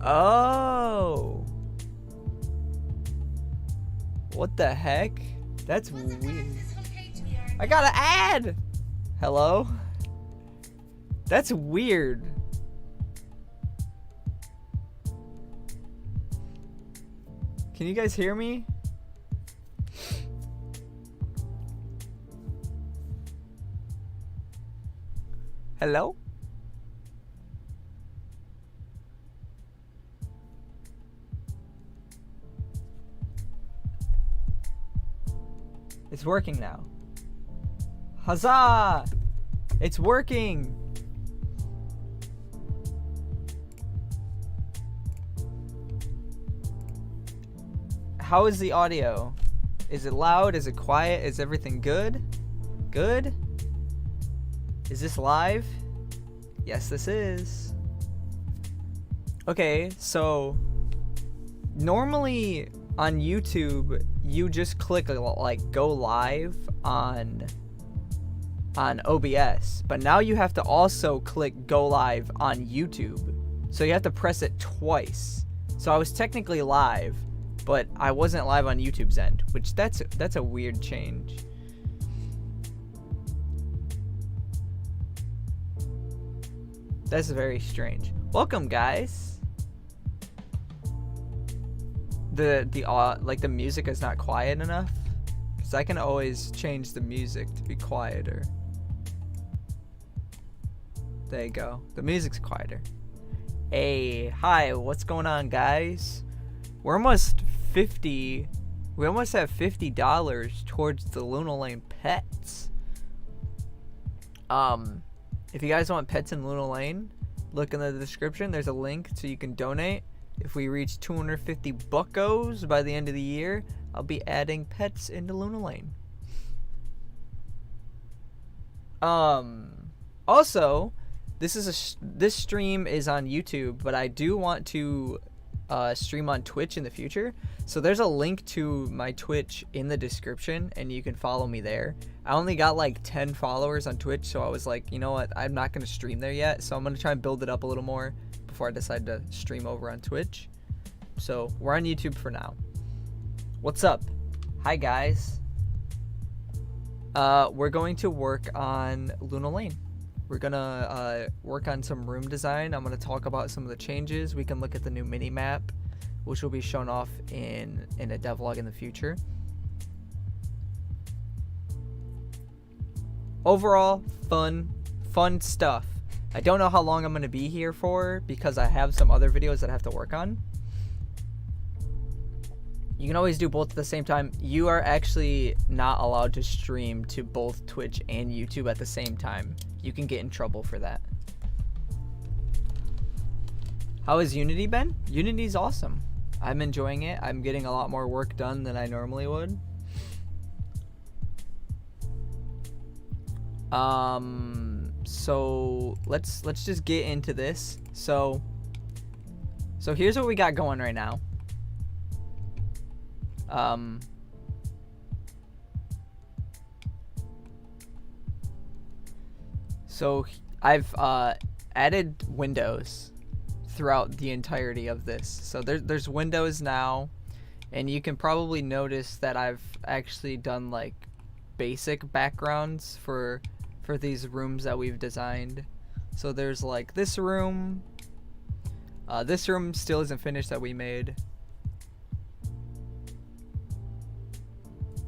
Oh. What the heck? That's weird. I got an ad! Hello? That's weird. Can you guys hear me? Hello? It's working now. Huzzah! It's working! How is the audio? Is it loud? Is it quiet? Is everything good? Good? Is this live? Yes, this is. Okay, so normally on YouTube, you just click like go live on OBS, but now you have to also click go live on YouTube. So you have to press it twice. So I was technically live, but I wasn't live on YouTube's end, which that's a weird change. That's very strange. Welcome, guys. The music is not quiet enough, because I can always change the music to be quieter. There you go. The music's quieter. Hey, hi, what's going on, guys? We're almost 50. We almost have $50 towards the Lunal Lane pets. If you guys want pets in Lunal Lane, look in the description. There's a link so you can donate. If we reach 250 buckos by the end of the year, I'll be adding pets into Lunal Lane. Also, this stream is on YouTube, but I do want to stream on Twitch in the future. So there's a link to my Twitch in the description, and you can follow me there. I only got like 10 followers on Twitch, so I was like, you know what, I'm not going to stream there yet, so I'm going to try and build it up a little more before I decide to stream over on Twitch. So we're on YouTube for now. What's up? Hi, guys. We're going to work on Lunal Lane. We're gonna work on some room design. I'm gonna talk about some of the changes. We can look at the new mini map, which will be shown off in a devlog in the future. Overall, fun stuff. I don't know how long I'm gonna be here for because I have some other videos that I have to work on. You can always do both at the same time. You are actually not allowed to stream to both Twitch and YouTube at the same time. You can get in trouble for that. How has Unity been? Unity's awesome. I'm enjoying it. I'm getting a lot more work done than I normally would. So let's just get into this. So here's what we got going right now. So I've added windows throughout the entirety of this. So there's windows now, and you can probably notice that I've actually done like basic backgrounds for these rooms that we've designed. So there's like this room. This room still isn't finished that we made.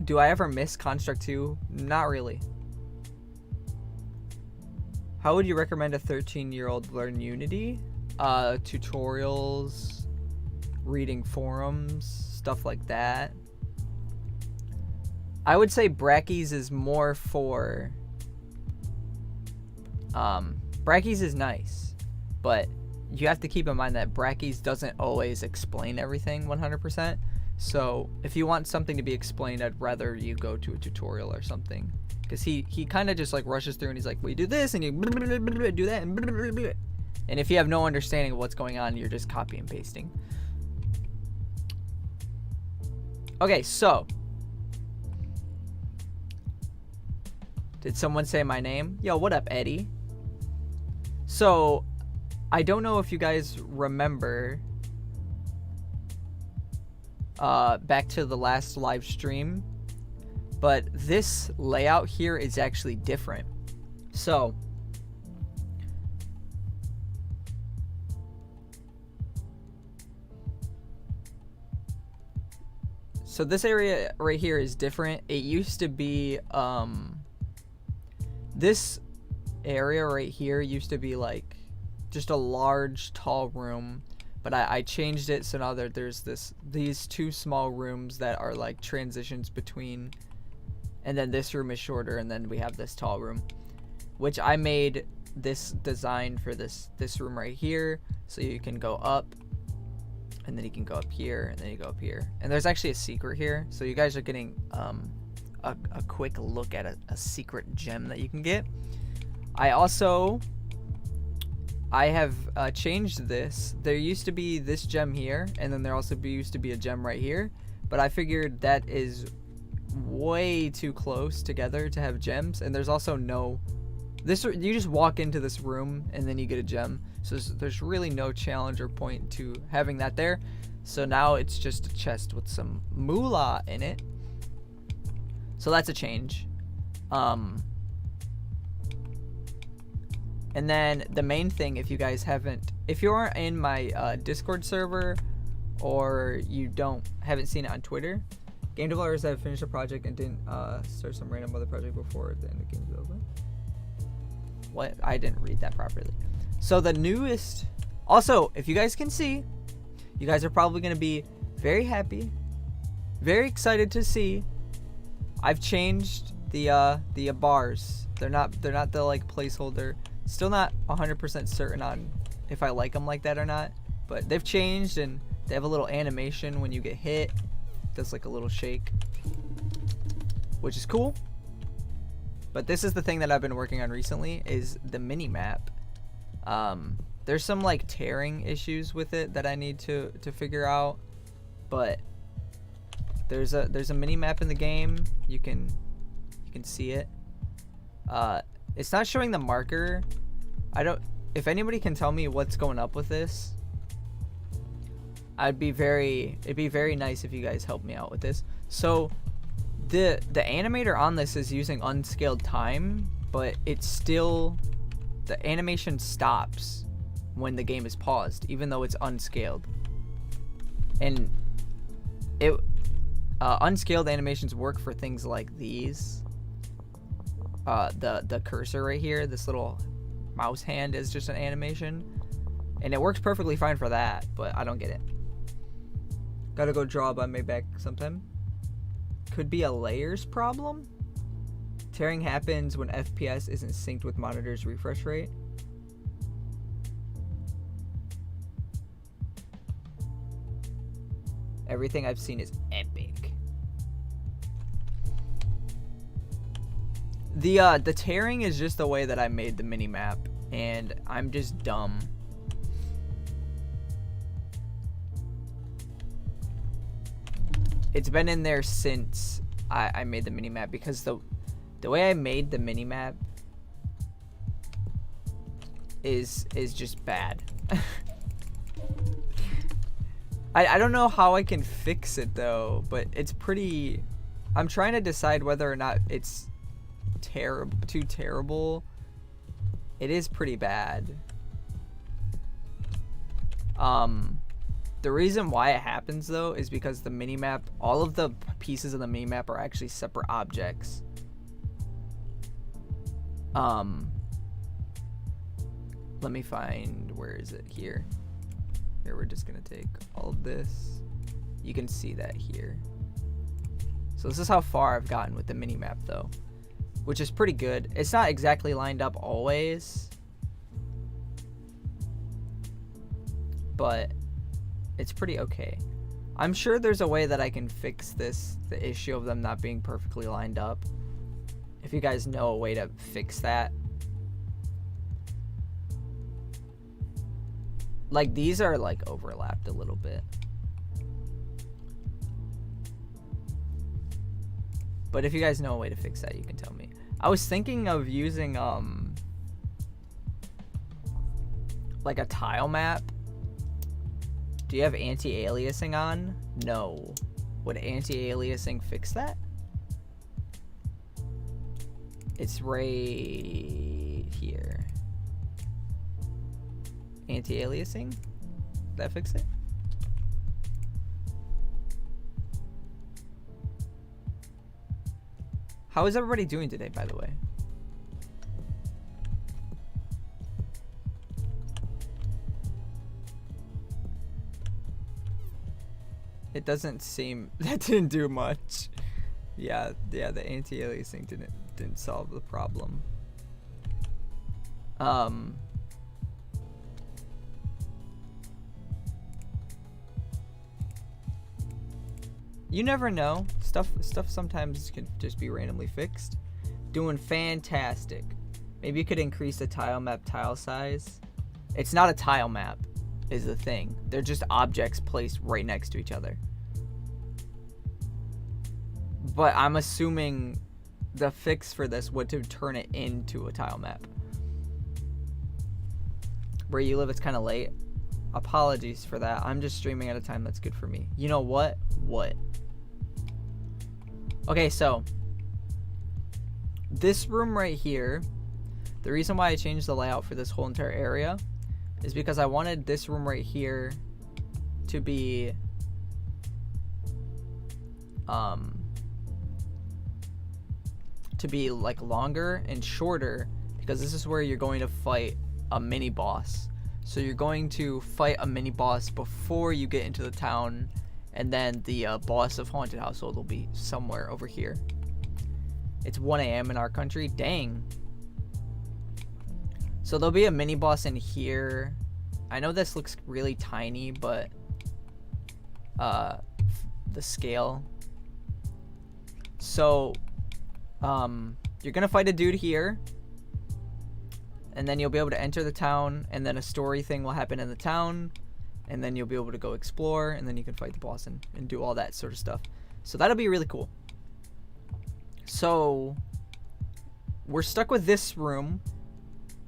Do I ever miss Construct 2? Not really. How would you recommend a 13-year-old learn Unity? Tutorials, reading forums, stuff like that. I would say Brackeys is more for... Brackeys is nice, but you have to keep in mind that Brackeys doesn't always explain everything 100%. So if you want something to be explained, I'd rather you go to a tutorial or something. Because he kind of just like rushes through and he's like, we do this and you do that and if you have no understanding of what's going on, you're just copy and pasting. Okay, so did someone say my name? Yo, what up, Eddie? So I don't know if you guys remember, back to the last live stream, but this layout here is actually different. So this area right here is different. It used to be this area right here used to be like just a large tall room, but I changed it so now there's these two small rooms that are like transitions between, and then this room is shorter, and then we have this tall room, which I made this design for this room right here, so you can go up, and then you can go up here, and then you go up here, and there's actually a secret here, so you guys are getting a quick look at a secret gem that you can get. I have changed this. There used to be this gem here, and then there also used to be a gem right here, but I figured that is way too close together to have gems, and there's also no you just walk into this room and then you get a gem, so there's really no challenge or point to having that there. So now it's just a chest with some moolah in it, so that's a change. And then the main thing, if you aren't in my Discord server, or you haven't seen it on Twitter, game developers have finished a project and didn't start some random other project before the end of game development. What? I didn't read that properly. So the newest, also, if you guys can see, you guys are probably going to be very happy, very excited to see, I've changed the bars. They're not the like placeholder. Still not 100% certain on if I like them like that or not, but they've changed, and they have a little animation when you get hit. It does like a little shake, which is cool. But this is the thing that I've been working on recently, is the mini map. There's some like tearing issues with it that I need to figure out, but there's a mini map in the game. You can see it. It's not showing the marker. If anybody can tell me what's going up with this, it'd be very nice if you guys help me out with this. So the animator on this is using unscaled time, but it's still, the animation stops when the game is paused, even though it's unscaled. And unscaled animations work for things like these. The cursor right here, this little mouse hand is just an animation, and it works perfectly fine for that, but I don't get it. Gotta go draw by my back sometime. Could be a layers problem. Tearing happens when FPS isn't synced with monitor's refresh rate. Everything I've seen is epic. The tearing is just the way that I made the mini map, and I'm just dumb. It's been in there since I made the mini map, because the way I made the mini map is just bad. I don't know how I can fix it though, but it's pretty. I'm trying to decide whether or not it's too terrible. It is pretty bad. The reason why it happens though is because the minimap, all of the pieces of the minimap are actually separate objects. Let me find, where is it? Here, we're just gonna take all of this. You can see that here. So this is how far I've gotten with the minimap though, which is pretty good. It's not exactly lined up always, but it's pretty okay. I'm sure there's a way that I can fix this, the issue of them not being perfectly lined up. If you guys know a way to fix that. Like these are like overlapped a little bit. But if you guys know a way to fix that, you can tell me. I was thinking of using like a tile map. Do you have anti-aliasing on? No. Would anti-aliasing fix that? It's right here. Anti-aliasing? That fix it? How is everybody doing today, by the way? It doesn't seem that didn't do much. Yeah, the anti-aliasing didn't solve the problem. You never know. Stuff sometimes can just be randomly fixed. Doing fantastic. Maybe you could increase the tile map tile size. It's not a tile map, is the thing. They're just objects placed right next to each other. But I'm assuming the fix for this would to turn it into a tile map. Where you live, it's kind of late. Apologies for that. I'm just streaming at a time that's good for me. You know what? What? Okay, so this room right here, the reason why I changed the layout for this whole entire area is because I wanted this room right here to be like longer and shorter, because this is where you're going to fight a mini boss. So you're going to fight a mini boss before you get into the town, and then the boss of Haunted Household will be somewhere over here. It's 1 a.m. in our country. Dang. So there'll be a mini boss in here. I know this looks really tiny, but the scale. So you're gonna fight a dude here, and then you'll be able to enter the town, and then a story thing will happen in the town, and then you'll be able to go explore, and then you can fight the boss and do all that sort of stuff. So that'll be really cool. So we're stuck with this room,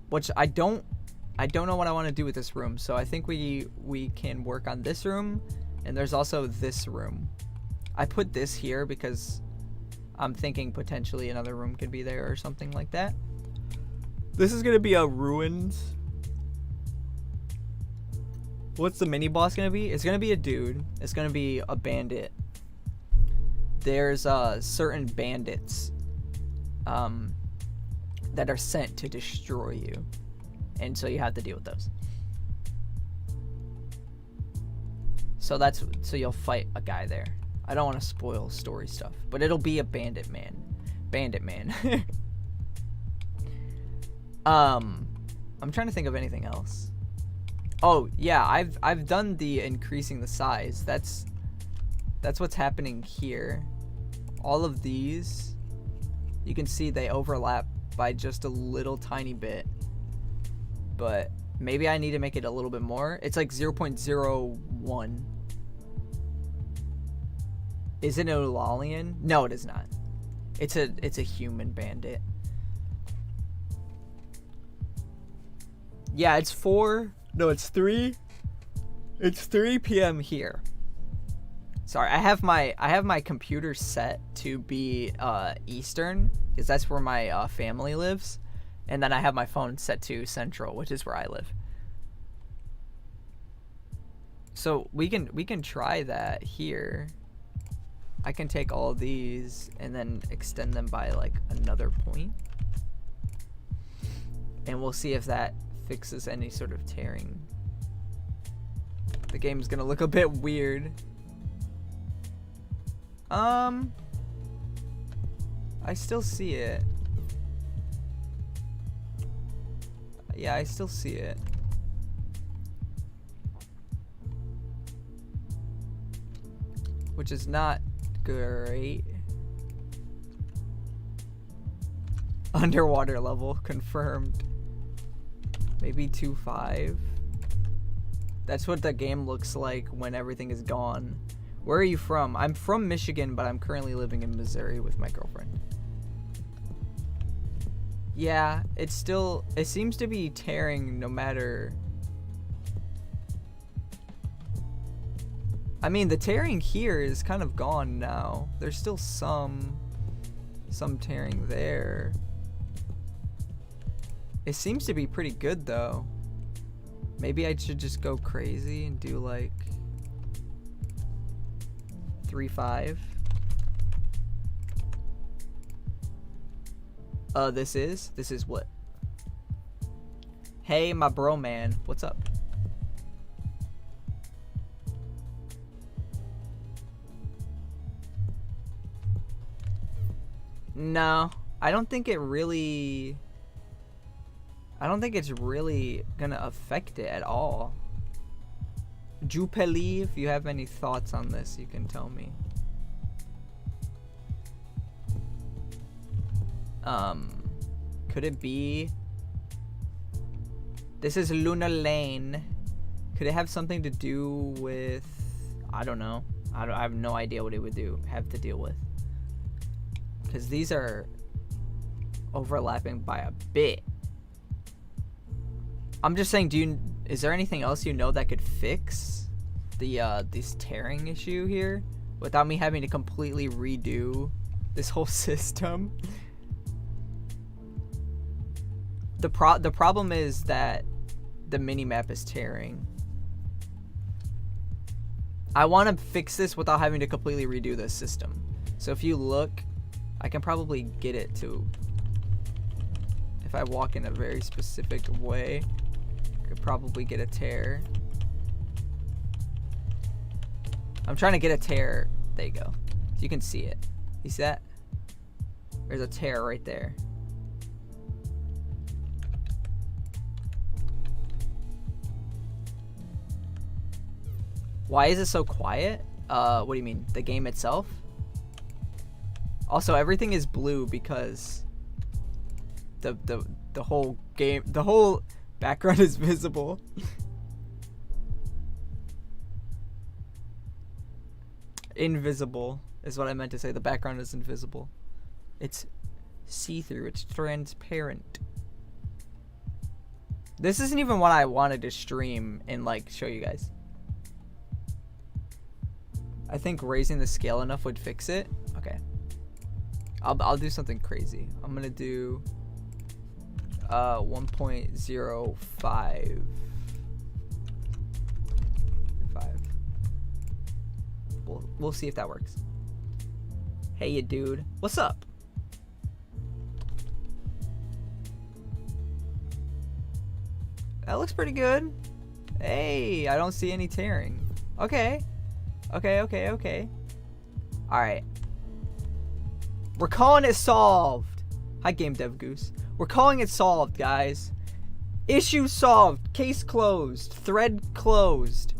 which I don't know what I want to do with this room. So I think we can work on this room, and there's also this room. I put this here because I'm thinking potentially another room could be there or something like that. This is gonna be a ruins. What's the mini boss gonna be? It's gonna be a dude. It's gonna be a bandit. There's certain bandits that are sent to destroy you, and so you have to deal with those. So you'll fight a guy there. I don't want to spoil story stuff, but it'll be a bandit man. I'm trying to think of anything else. Oh yeah, I've done the increasing the size. That's what's happening here. All of these, you can see they overlap by just a little tiny bit, but maybe I need to make it a little bit more. It's like 0.01. Is it a Lalian? No, it is not. It's a human bandit. Yeah, it's 3. It's 3 p.m. here. Sorry, I have my computer set to be Eastern, because that's where my family lives, and then I have my phone set to Central, which is where I live. So we can try that here. I can take all of these and then extend them by like another point, and we'll see if that fixes any sort of tearing. The game's gonna look a bit weird. I still see it. Yeah, I still see it. Which is not great. Underwater level confirmed. Maybe 2.5. That's what the game looks like when everything is gone. Where are you from? I'm from Michigan, but I'm currently living in Missouri with my girlfriend. Yeah, it seems to be tearing no matter. I mean, the tearing here is kind of gone now. There's still some tearing there. It seems to be pretty good though. Maybe I should just go crazy and do like 3-5. This is what? Hey, my bro man, what's up? No, I don't think it's really gonna affect it at all. Jupeli, if you have any thoughts on this, you can tell me. Could it be? This is Lunal Lane. Could it have something to do with? I don't know. I have no idea what it would have to deal with. Because these are overlapping by a bit. I'm just saying, is there anything else you know that could fix this tearing issue here without me having to completely redo this whole system? The problem is that the minimap is tearing. I want to fix this without having to completely redo this system. So if you look, I can probably get it to, if I walk in a very specific way, I could probably get a tear. I'm trying to get a tear. There you go. So you can see it. You see that? There's a tear right there. Why is it so quiet? What do you mean? The game itself? Also, everything is blue because the whole game, the whole background is visible. Invisible is what I meant to say. The background is invisible. It's see-through. It's transparent. This isn't even what I wanted to stream and like show you guys. I think raising the scale enough would fix it. Okay. I'll do something crazy. I'm gonna do 1.05. We'll see if that works. Hey, you dude. What's up? That looks pretty good. Hey, I don't see any tearing. Okay. Okay. Alright. We're calling it solved. Hi, Gamedev Goose. We're calling it solved, guys. Issue solved. Case closed. Thread closed.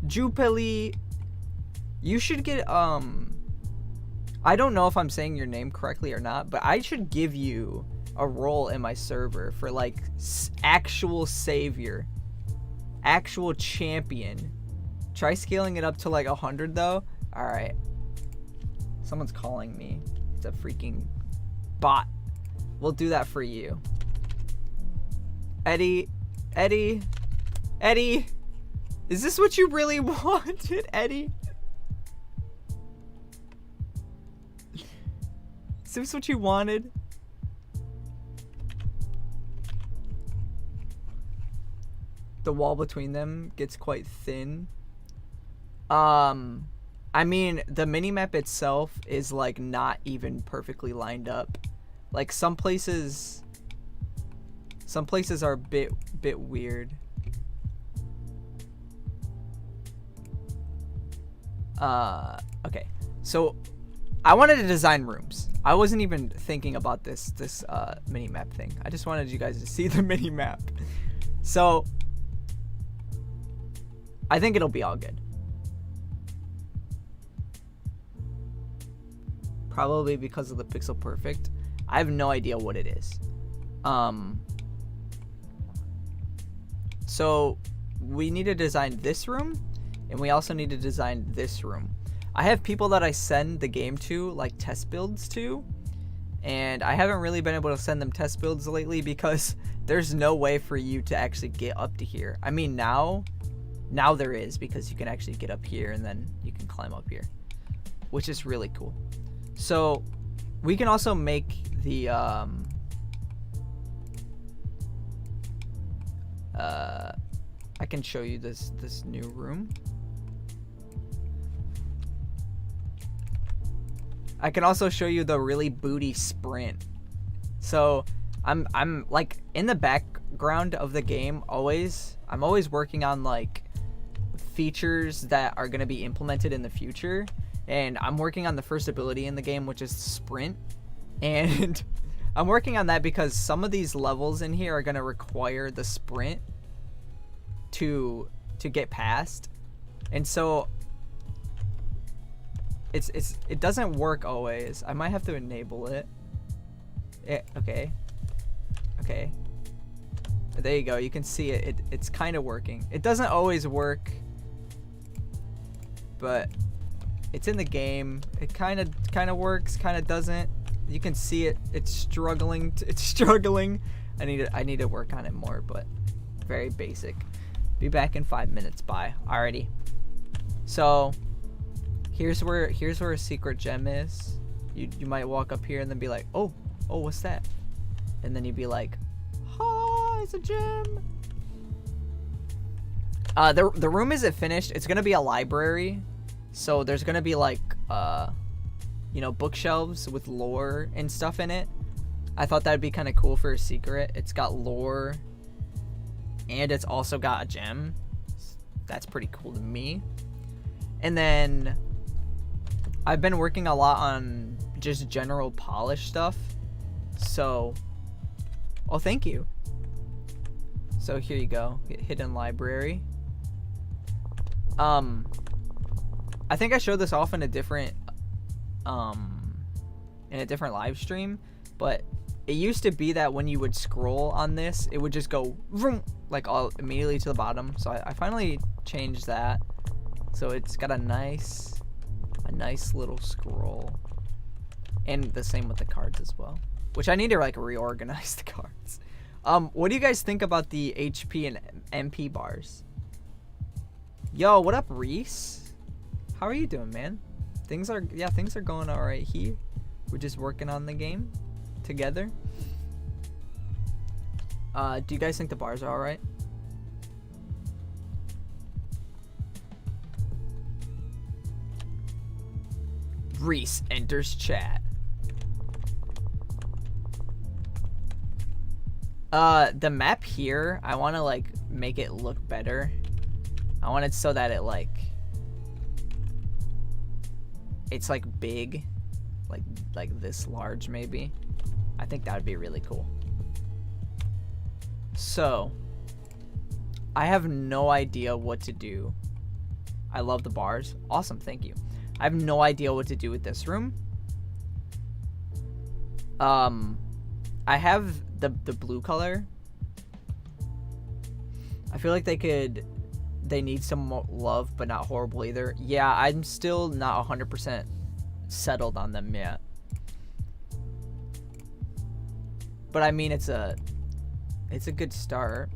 Jupeli. You should get, I don't know if I'm saying your name correctly or not, but I should give you a role in my server for, like, actual savior. Actual champion. Try scaling it up to like 100 though. Alright. Someone's calling me. It's a freaking bot. We'll do that for you. Eddie. Is this what you really wanted, Eddie? Is this what you wanted? The wall between them gets quite thin. I mean, the minimap itself is like not even perfectly lined up. Like some places are a bit weird. Okay. So I wanted to design rooms. I wasn't even thinking about this minimap thing. I just wanted you guys to see the minimap. So I think it'll be all good. Probably because of the pixel perfect. I have no idea what it is. So we need to design this room, and we also need to design this room. I have people that I send the game to, like test builds to, and I haven't really been able to send them test builds lately because there's no way for you to actually get up to here. I mean, now Now there is, because you can actually get up here and then you can climb up here, which is really cool. So we can also make the I can show you this new room. I can also show you the really booty sprint. So I'm like in the background of the game always. I'm always working on like features that are going to be implemented in the future, and I'm working on the first ability in the game, which is sprint. And I'm working on that because some of these levels in here are going to require the sprint to get past. And so it doesn't work always. I might have to enable it. Okay. There you go. You can see it's kind of working. It doesn't always work, but it's in the game. It kind of works, kind of doesn't. You can see it. It's struggling. It's struggling. I need to work on it more, but very basic. Be back in 5 minutes. Bye. Alrighty. So here's where a secret gem is. You might walk up here and then be like, oh, what's that? And then you'd be like, oh, it's a gem. The room isn't finished. It's gonna be a library, so there's gonna be like bookshelves with lore and stuff in it. I thought that'd be kind of cool for a secret. It's got lore, and it's also got a gem. That's pretty cool to me. And then I've been working a lot on just general polish stuff. So, oh, thank you. So here you go, hidden library. I think I showed this off in a different live stream, but it used to be that when you would scroll on this, it would just go vroom, like all immediately to the bottom. So I finally changed that, so it's got a nice little scroll, and the same with the cards as well, which I need to like reorganize the cards. What do you guys think about the HP and MP bars? Yo, what up, Reese? How are you doing, man? Things are going all right here. We're just working on the game together. Do you guys think the bars are all right? Reese enters chat. The map here, I want to like make it look better. I want it so that it's like big, like this large maybe. I think that would be really cool. So I have no idea what to do. I love the bars. Awesome, thank you. I have no idea what to do with this room. I have the blue color. I feel like they need some more love, but not horrible either. Yeah, I'm still not 100% settled on them yet. But I mean, it's a good start.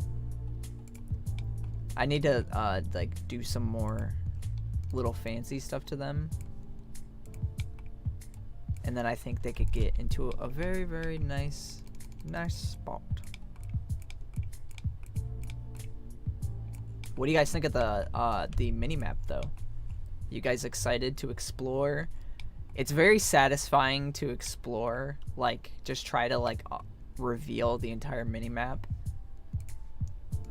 I need to like do some more little fancy stuff to them, and then I think they could get into a very, very nice spot. What do you guys think of the mini map though? You guys excited to explore? It's very satisfying to explore, like just try to like reveal the entire mini map.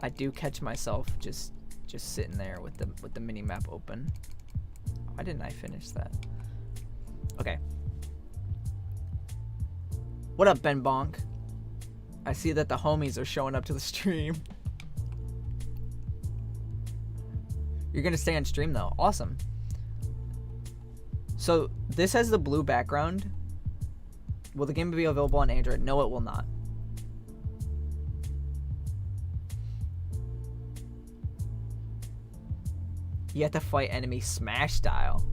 I do catch myself just sitting there with the mini map open. Why didn't I finish that? Okay. What up, Ben Bonk? I see that the homies are showing up to the stream. You're gonna stay on stream though. Awesome. So this has the blue background. Will the game be available on Android? No, it will not. You have to fight enemies Smash style.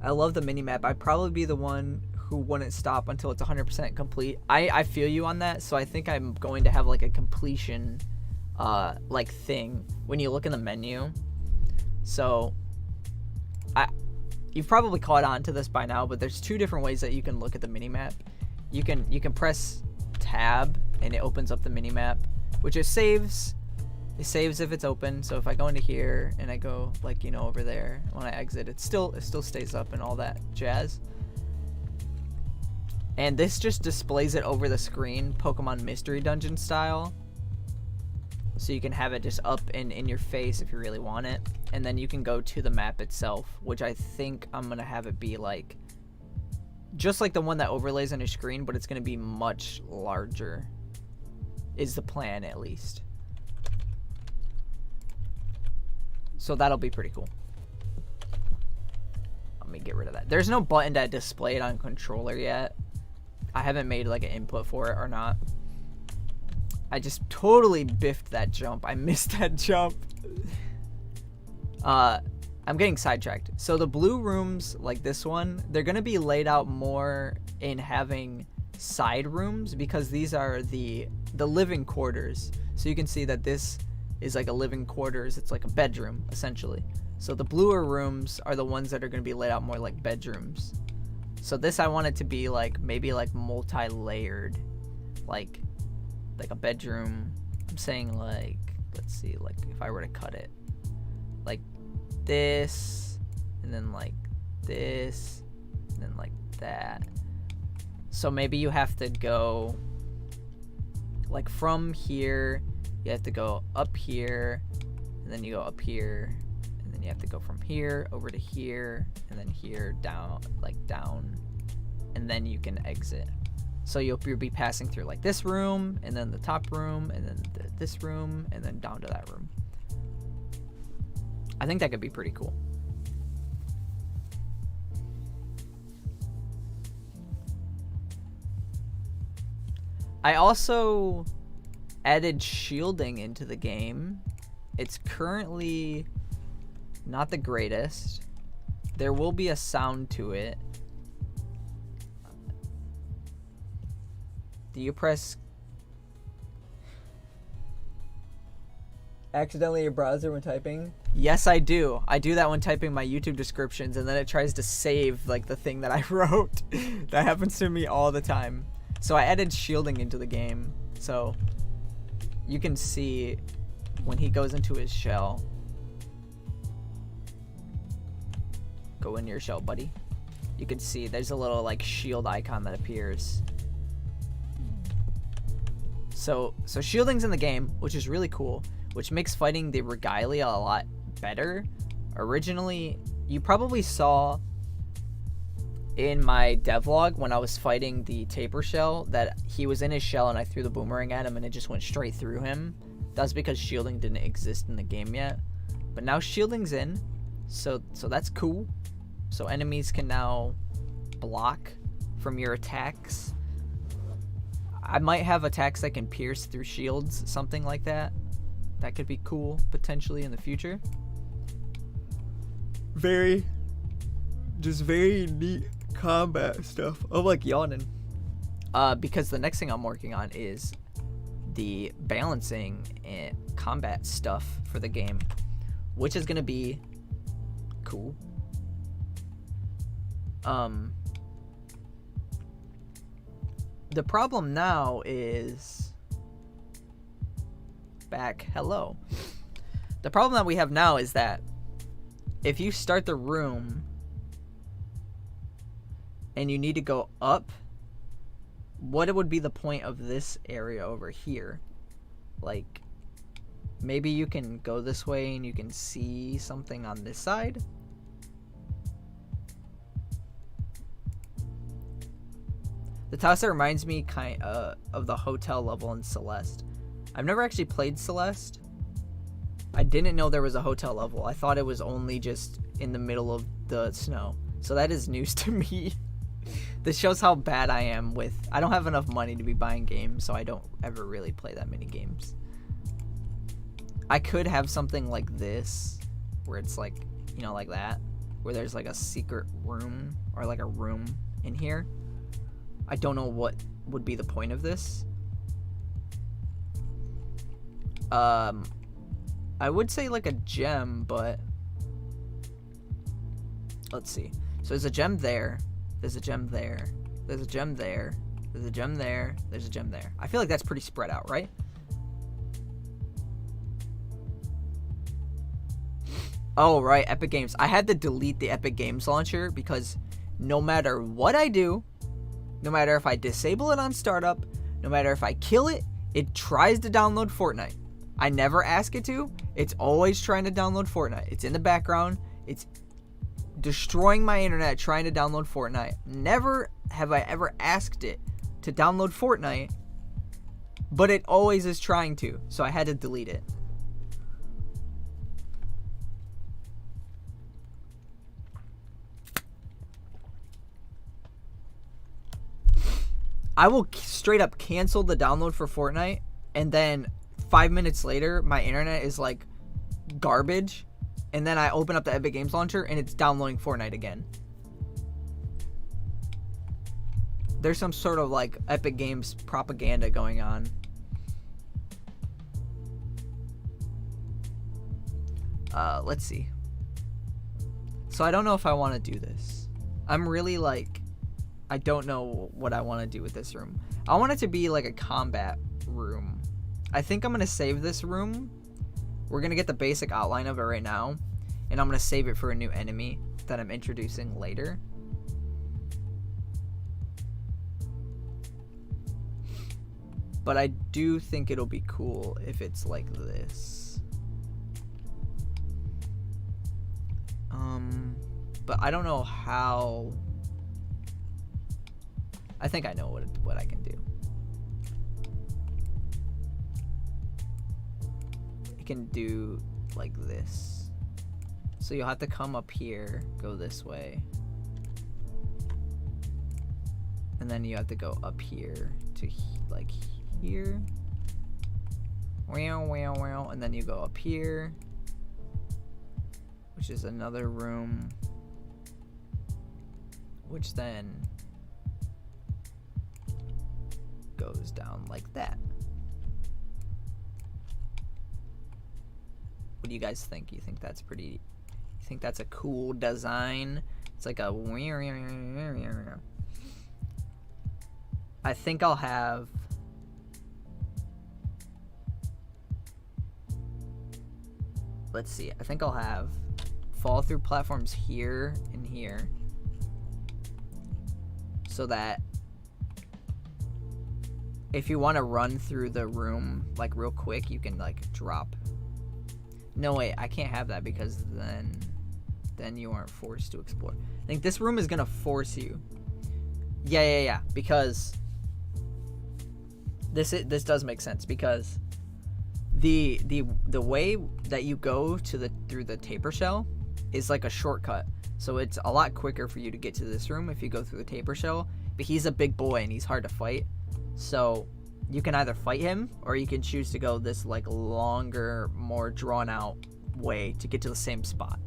I love the minimap. I'd probably be the one who wouldn't stop until it's 100% complete. I feel you on that, so I think I'm going to have like a completion like thing when you look in the menu. So you've probably caught on to this by now, but there's two different ways that you can look at the minimap. You can press tab and it opens up the minimap, which it saves if it's open. So if I go into here and I go like, you know, over there, when I exit, it still stays up and all that jazz. And this just displays it over the screen, Pokemon Mystery Dungeon style. So you can have it just up and in your face if you really want it. And then you can go to the map itself, which I think I'm going to have it be like, just like the one that overlays on your screen, but it's going to be much larger, is the plan at least. So that'll be pretty cool. Let me get rid of that. There's no button to display it on controller yet. I haven't made like an input for it or not. I just totally biffed that jump. I missed that jump. I'm getting sidetracked. So the blue rooms, like this one, they're going to be laid out more in having side rooms, because these are the living quarters. So you can see that this is like a living quarters. It's like a bedroom, essentially. So the bluer rooms are the ones that are going to be laid out more like bedrooms. So this, I want it to be like, maybe like multi-layered, like a bedroom. I'm saying like, let's see, like if I were to cut it like this, and then like this, and then like that. So maybe you have to go like from here, you have to go up here, and then you go up here, and then you have to go from here over to here, and then here down, like down, and then you can exit. So you'll be passing through like this room, and then the top room, and then this room, and then down to that room. I think that could be pretty cool. I also added shielding into the game. It's currently not the greatest. There will be a sound to it. Do you press accidentally your browser when typing? Yes, I do. I do that when typing my YouTube descriptions, and then it tries to save like the thing that I wrote. That happens to me all the time. So I added shielding into the game. So you can see when he goes into his shell. Go in your shell, buddy. You can see there's a little like shield icon that appears. So shielding's in the game, which is really cool, which makes fighting the Regalia a lot better. Originally, you probably saw in my devlog when I was fighting the Taper Shell that he was in his shell and I threw the boomerang at him and it just went straight through him. That's because shielding didn't exist in the game yet. But now shielding's in, so that's cool. So enemies can now block from your attacks. I might have attacks that can pierce through shields, something like that. That could be cool, potentially, in the future. Very neat combat stuff. I'm like yawning. Because the next thing I'm working on is the balancing and combat stuff for the game, which is going to be cool. The problem now is back. Hello. The problem that we have now is that if you start the room and you need to go up, what would be the point of this area over here? Like, maybe you can go this way and you can see something on this side. The Tassa reminds me kind of the hotel level in Celeste. I've never actually played Celeste. I didn't know there was a hotel level. I thought it was only just in the middle of the snow. So that is news to me. This shows how bad I am with... I don't have enough money to be buying games, so I don't ever really play that many games. I could have something like this, where it's like, you know, like that. Where there's like a secret room, or like a room in here. I don't know what would be the point of this. I would say like a gem, but let's see. So there's a gem there. There's a gem there. There's a gem there. There's a gem there. There's a gem there. I feel like that's pretty spread out, right? Oh, right. Epic Games. I had to delete the Epic Games launcher because no matter what I do, no matter if I disable it on startup, no matter if I kill it, it tries to download Fortnite. I never ask it to. It's always trying to download Fortnite. It's in the background. It's destroying my internet trying to download Fortnite. Never have I ever asked it to download Fortnite, but it always is trying to. So I had to delete it. I will straight up cancel the download for Fortnite, and then 5 minutes later, my internet is like garbage, and then I open up the Epic Games launcher, and it's downloading Fortnite again. There's some sort of like Epic Games propaganda going on. Let's see. So I don't know if I want to do this. I'm really like, I don't know what I want to do with this room. I want it to be like a combat room. I think I'm going to save this room. We're going to get the basic outline of it right now. And I'm going to save it for a new enemy that I'm introducing later. But I do think it'll be cool if it's like this. But I don't know how. I think I know what I can do. It can do like this. So you'll have to come up here, go this way. And then you have to go up here to like here. Wow, wow, wow. And then you go up here, which is another room, which then goes down like that. What do you guys think? You think that's pretty? You think that's a cool design? It's like a. I think I'll have. Let's see. I think I'll have fall through platforms here and here, so that if you want to run through the room like real quick, you can like drop. No, wait, I can't have that because then you aren't forced to explore. I think this room is gonna force you. Yeah, because this does make sense because the way that you go to through the taper shell is like a shortcut. So it's a lot quicker for you to get to this room if you go through the taper shell. But he's a big boy and he's hard to fight. So you can either fight him or you can choose to go this like longer, more drawn out way to get to the same spot.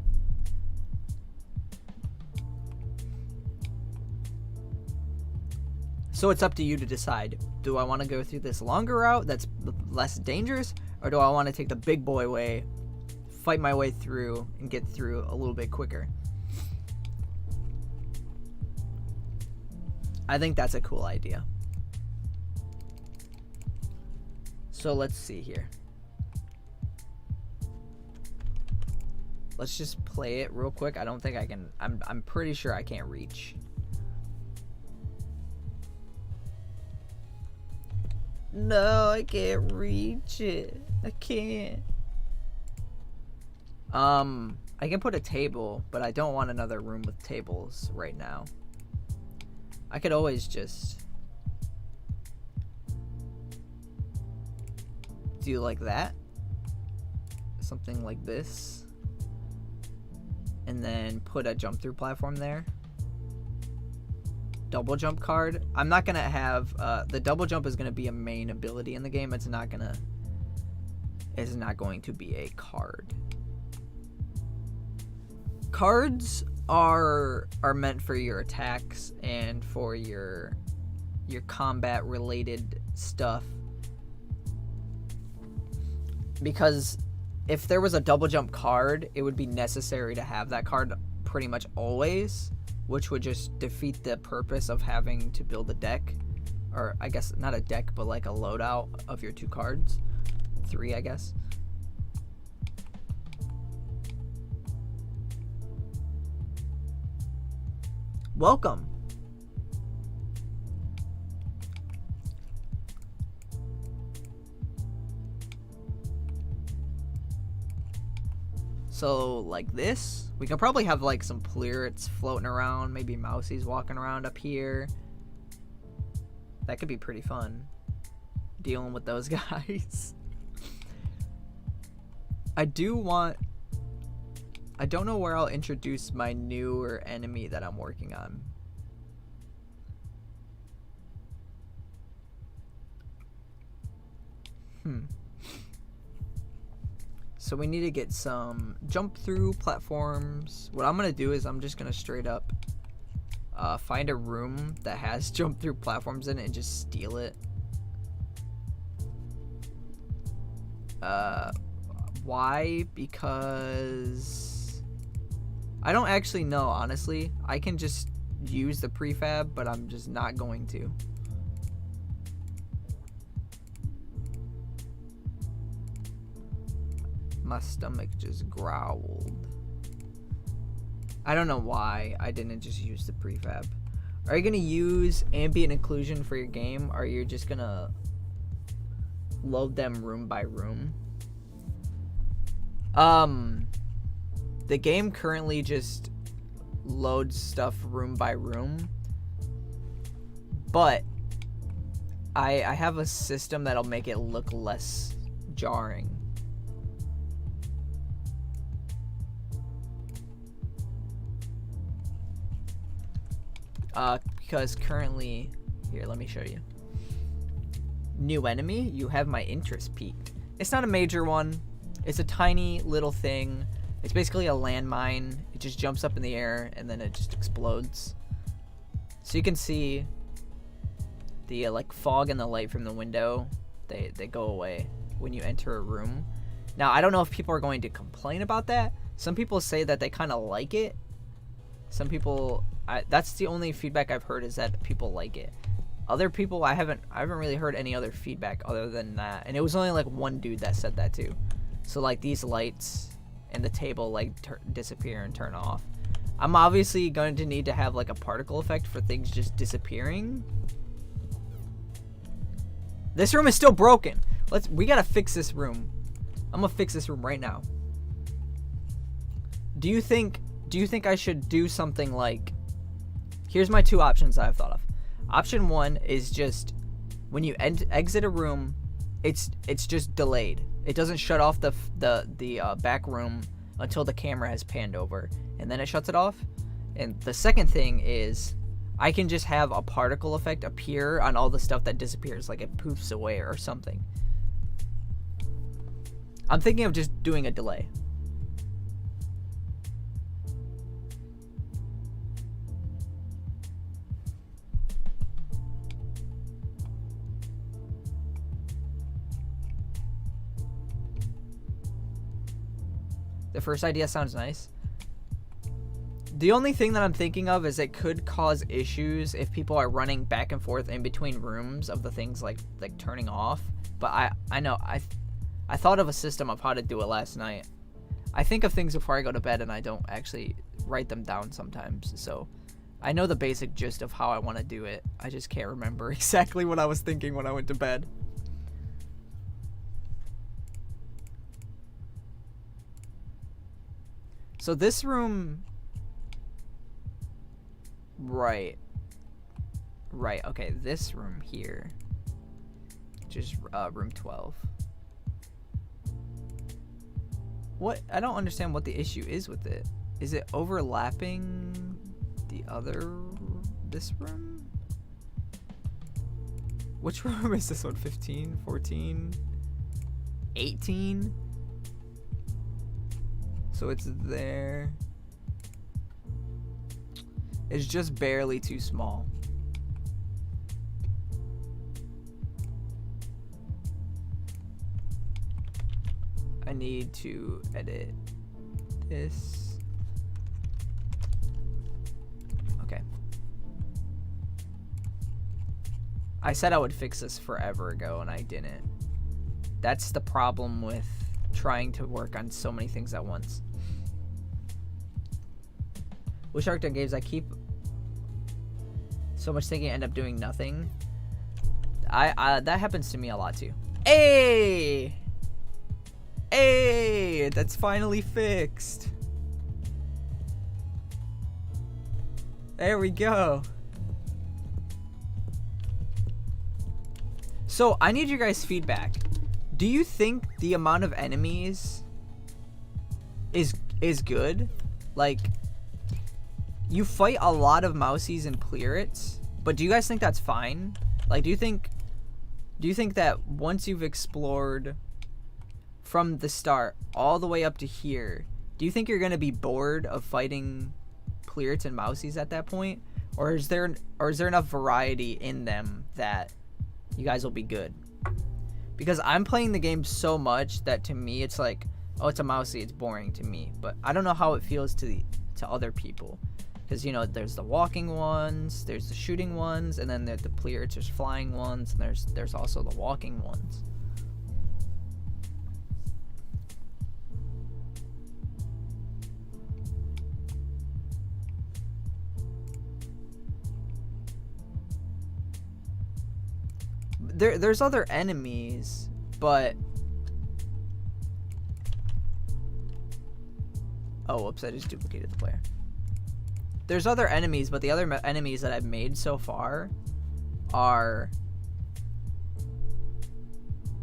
So it's up to you to decide. Do I want to go through this longer route that's less dangerous, or do I want to take the big boy way, fight my way through, and get through a little bit quicker? I think that's a cool idea. So let's see here. Let's just play it real quick. I don't think I can. I'm pretty sure I can't reach. No, I can't reach it. I can't. I can put a table, but I don't want another room with tables right now. I could always just do like that. Something like this. And then put a jump through platform there. Double jump card. I'm not gonna have the double jump is gonna be a main ability in the game. It's not going to be a card. Cards are meant for your attacks and for your combat related stuff. because if there was a double jump card, it would be necessary to have that card pretty much always, which would just defeat the purpose of having to build a deck, or I guess not a deck, but like a loadout of your 2 cards. 3, I guess. Welcome. So like this, we can probably have like some plurits floating around, maybe mousies walking around up here. That could be pretty fun, dealing with those guys. I don't know where I'll introduce my newer enemy that I'm working on. So we need to get some jump through platforms. What I'm gonna do is I'm just gonna straight up find a room that has jump through platforms in it and just steal it. Why? Because I don't actually know, honestly. I can just use the prefab, but I'm just not going to. My stomach just growled. I don't know why I didn't just use the prefab. Are you gonna use ambient occlusion for your game, or are you just gonna load them room by room? The game currently just loads stuff room by room, but I have a system that'll make it look less jarring. Because currently, here, let me show you. New enemy, you have my interest peaked. It's not a major one. It's a tiny little thing. It's basically a landmine. It just jumps up in the air and then it just explodes. So you can see the like fog and the light from the window. They go away when you enter a room. Now, I don't know if people are going to complain about that. Some people say that they kind of like it. Some people, that's the only feedback I've heard, is that people like it. Other people, I haven't really heard any other feedback other than that. And it was only like one dude that said that too. So like these lights and the table like disappear and turn off. I'm obviously going to need to have like a particle effect for things just disappearing. This room is still broken. We gotta fix this room. I'm gonna fix this room right now. Do you think I should do something like, here's my 2 options that I've thought of. Option 1 is just when you exit a room, it's just delayed. It doesn't shut off the back room until the camera has panned over, and then it shuts it off. And the second thing is I can just have a particle effect appear on all the stuff that disappears, like it poofs away or something. I'm thinking of just doing a delay. The first idea sounds nice. The only thing that I'm thinking of is it could cause issues if people are running back and forth in between rooms of the things like turning off. But I know I thought of a system of how to do it last night. I think of things before I go to bed and I don't actually write them down sometimes. So I know the basic gist of how I want to do it. I just can't remember exactly what I was thinking when I went to bed. So this room, right, okay, this room here, just room 12. What? I don't understand what the issue is with it. Is it overlapping this room? Which room is this one? 15, 14, 18? So it's there. It's just barely too small. I need to edit this. Okay. I said I would fix this forever ago and I didn't. That's the problem with trying to work on so many things at once. With Shark Tank games, I keep so much thinking I end up doing nothing. That happens to me a lot too. Hey! Hey! That's finally fixed. There we go. So, I need your guys' feedback. Do you think the amount of enemies is good? Like, you fight a lot of Mousies and Pleurits, but do you guys think that's fine? Like, do you think that once you've explored from the start all the way up to here, do you think you're gonna be bored of fighting Pleurits and Mousies at that point? Or is there enough variety in them that you guys will be good? Because I'm playing the game so much that to me it's like, oh, it's a Mousie, it's boring to me. But I don't know how it feels to other people. Because, you know, there's the walking ones, there's the shooting ones, and then there's the Pleurits, there's flying ones, and there's also the walking ones. There's other enemies, but... Oh, whoops, I just duplicated the player. There's other enemies, but the other enemies that I've made so far are...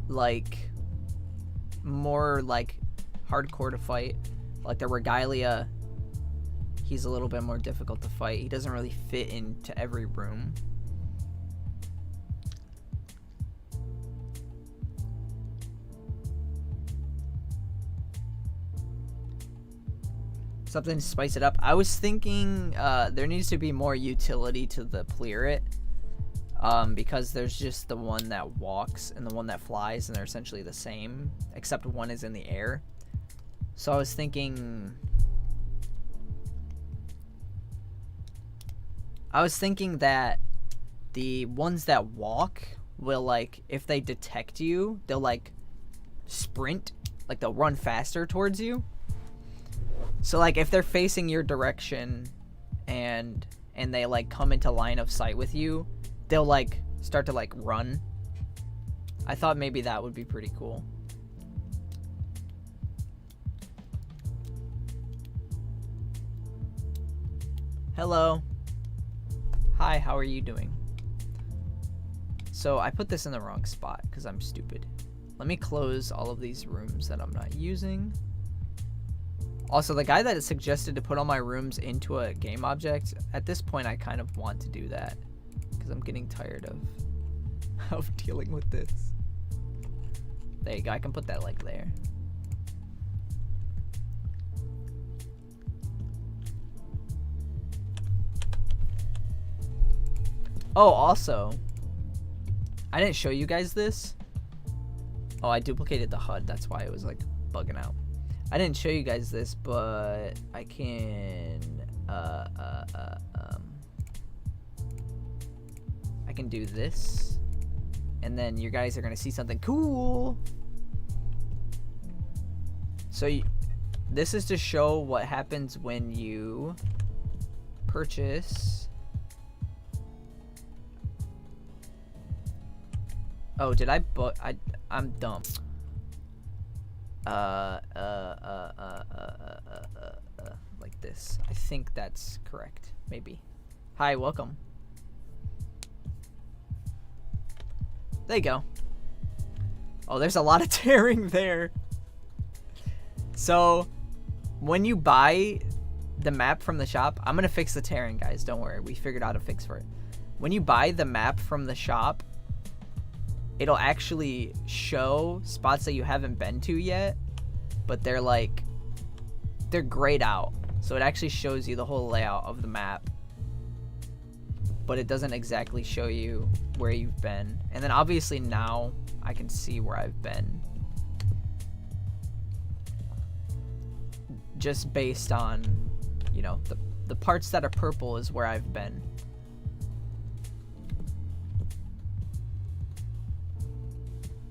like... more, like, hardcore to fight. Like the Regalia, he's a little bit more difficult to fight. He doesn't really fit into every room. Something to spice it up. I was thinking there needs to be more utility to the Pleurit, because there's just the one that walks and the one that flies, and they're essentially the same, except one is in the air. So I was thinking that the ones that walk will, like, if they detect you, they'll, like, sprint, like they'll run faster towards you. So, like, if they're facing your direction and they, like, come into line of sight with you, they'll, like, start to, like, run. I thought maybe that would be pretty cool. Hello. Hi, how are you doing? So, I put this in the wrong spot because I'm stupid. Let me close all of these rooms that I'm not using. Also, the guy that suggested to put all my rooms into a game object, at this point I kind of want to do that because I'm getting tired of dealing with this. There you go, I can put that like there. Oh, also, I didn't show you guys this. Oh, I duplicated the HUD, that's why it was like bugging out. I didn't show you guys this, but I can I can do this, and then you guys are gonna see something cool. So this is to show what happens when you purchase. Oh, did I'm dumb. Like this. I think that's correct. Maybe. Hi, welcome. There you go. Oh, there's a lot of tearing there. So, when you buy the map from the shop, I'm gonna fix the tearing, guys. Don't worry. We figured out a fix for it. When you buy the map from the shop, it'll actually show spots that you haven't been to yet, but they're grayed out. So it actually shows you the whole layout of the map, but it doesn't exactly show you where you've been. And then obviously now I can see where I've been. just based on, you know, the parts that are purple is where I've been.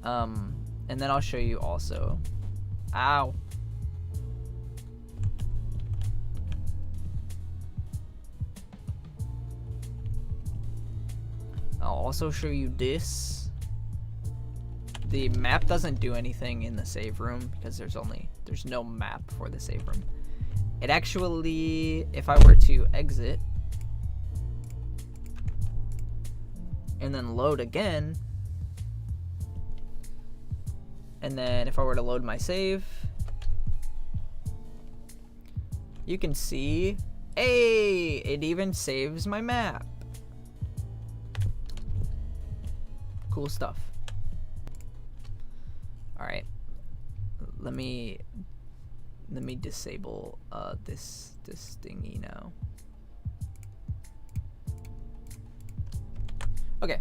And then I'll show you also. Ow. I'll also show you this. The map doesn't do anything in the save room because there's no map for the save room. It actually, if I were to exit and then load again, and then if I were to load my save, you can see, hey, it even saves my map. Cool stuff. All right, let me disable this thingy now. Okay.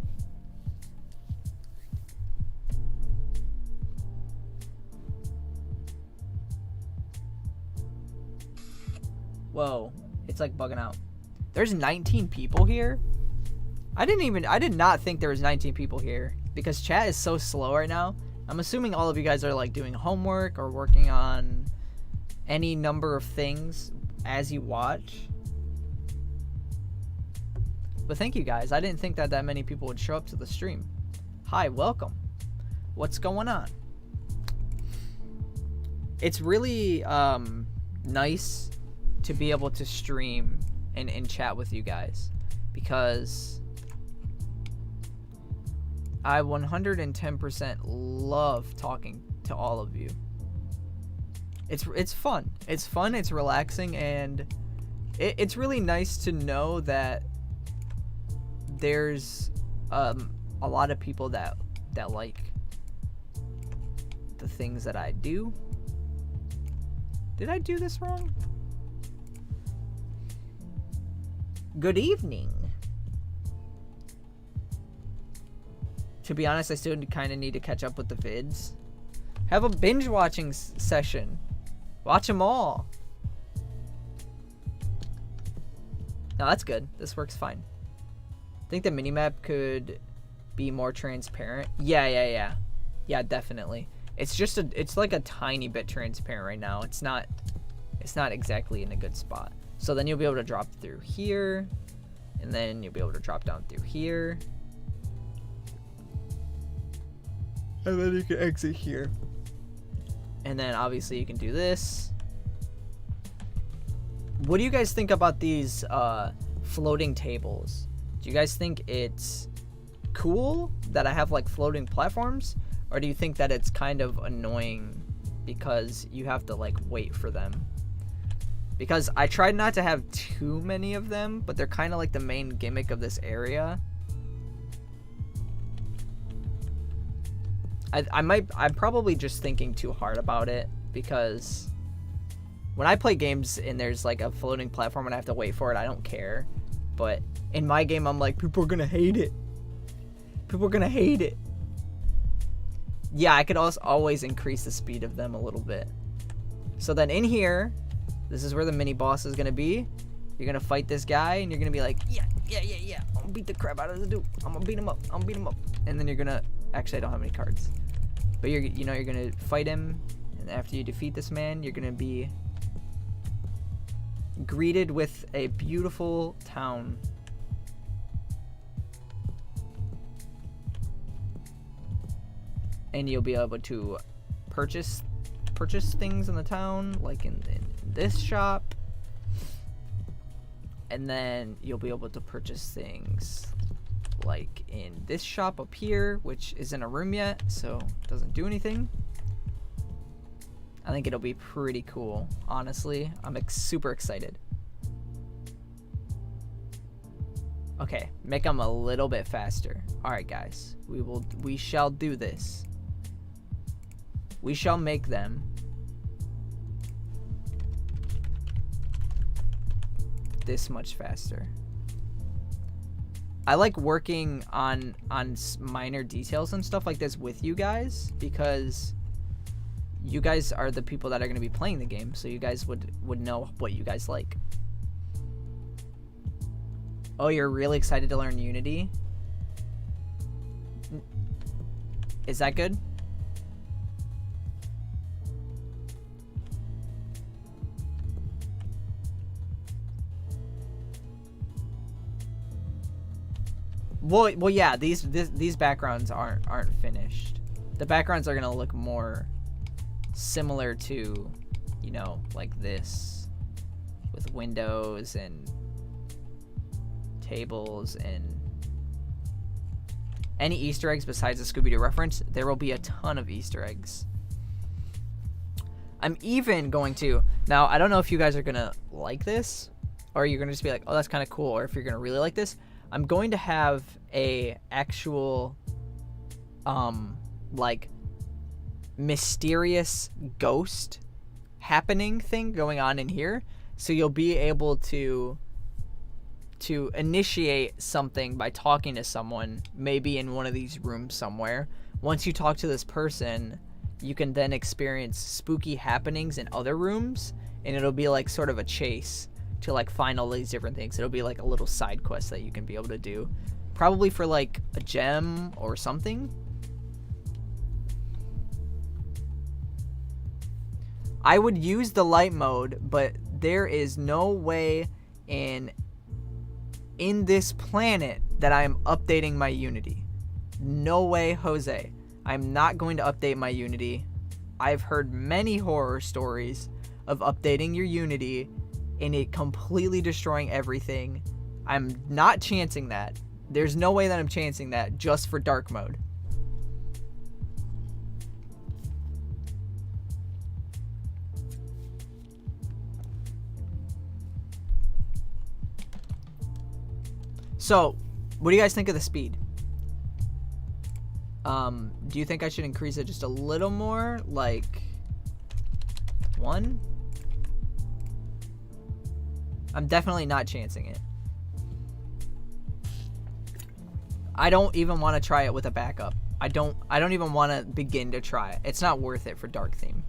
Whoa, it's like bugging out. There's 19 people here. I did not think there was 19 people here because chat is so slow right now. I'm assuming all of you guys are like doing homework or working on any number of things as you watch. But thank you guys. I didn't think that many people would show up to the stream. Hi, welcome. What's going on? It's really nice to be able to stream and chat with you guys because I 110% love talking to all of you. It's fun. It's fun, it's relaxing, and it's really nice to know that there's a lot of people that like the things that I do. Did I do this wrong? Good evening. To be honest, I still kind of need to catch up with the vids. Have a binge watching session. Watch them all. No, that's good. This works fine. I think the minimap could be more transparent. Yeah, definitely. It's like a tiny bit transparent right now. It's not exactly in a good spot. So then you'll be able to drop through here, and then you'll be able to drop down through here. And then you can exit here. And then obviously you can do this. What do you guys think about these floating tables? Do you guys think it's cool that I have like floating platforms? Or do you think that it's kind of annoying because you have to like wait for them? Because I tried not to have too many of them, but they're kind of like the main gimmick of this area. I'm probably just thinking too hard about it because when I play games and there's like a floating platform and I have to wait for it, I don't care. But in my game, I'm like, people are gonna hate it. People are gonna hate it. Yeah, I could also always increase the speed of them a little bit. So then in here, this is where the mini boss is gonna be. You're gonna fight this guy and you're gonna be like, yeah. I'm gonna beat the crap out of the dude. I'm gonna beat him up. And then you're gonna, actually I don't have any cards. But you're gonna fight him, and after you defeat this man, you're gonna be greeted with a beautiful town. And you'll be able to purchase things in the town, like in this shop. And then you'll be able to purchase things like in this shop up here, which isn't a room yet, so it doesn't do anything. I think it'll be pretty cool, honestly. I'm super excited. Okay, make them a little bit faster. All right, guys, we shall do this. We shall make them this much faster. I like working on minor details and stuff like this with you guys because you guys are the people that are going to be playing the game, so you guys would know what you guys like. Oh, you're really excited to learn Unity? Is that good? Well, yeah. These backgrounds aren't finished. The backgrounds are gonna look more similar to, you know, like this, with windows and tables and any Easter eggs besides the Scooby-Doo reference. There will be a ton of Easter eggs. I'm even going to, now I don't know if you guys are gonna like this, or you're gonna just be like, oh, that's kind of cool, or if you're gonna really like this. I'm going to have a actual like mysterious ghost happening thing going on in here, so you'll be able to initiate something by talking to someone, maybe in one of these rooms somewhere. Once you talk to this person, you can then experience spooky happenings in other rooms, and it'll be like sort of a chase to like find all these different things. It'll be like a little side quest that you can be able to do, probably for like a gem or something. I would use the light mode, but there is no way in this planet that I am updating my Unity. No way, Jose. I'm not going to update my Unity. I've heard many horror stories of updating your Unity and it completely destroying everything. I'm not chancing that. There's no way that I'm chancing that just for dark mode. So, what do you guys think of the speed? Do you think I should increase it just a little more? Like 1? I'm definitely not chancing it. I don't even want to try it with a backup. I don't even want to begin to try it. It's not worth it for dark theme.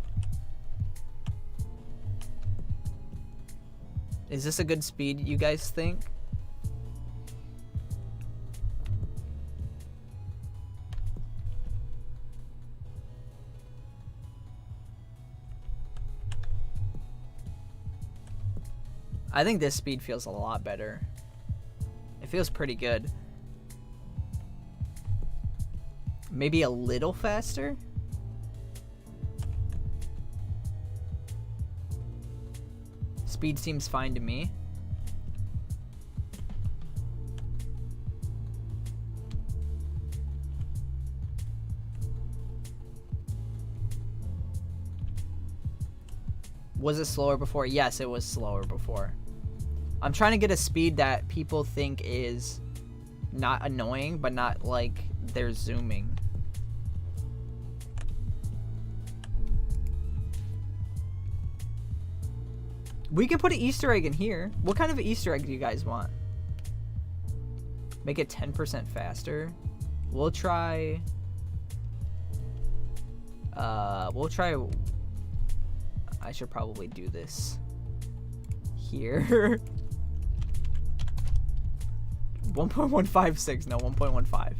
Is this a good speed, you guys think? I think this speed feels a lot better. It feels pretty good. Maybe a little faster? Speed seems fine to me. Was it slower before? Yes, it was slower before. I'm trying to get a speed that people think is not annoying, but not like they're zooming. We can put an Easter egg in here. What kind of Easter egg do you guys want? Make it 10% faster. We'll try... I should probably do this here. 1.156, no, 1.15.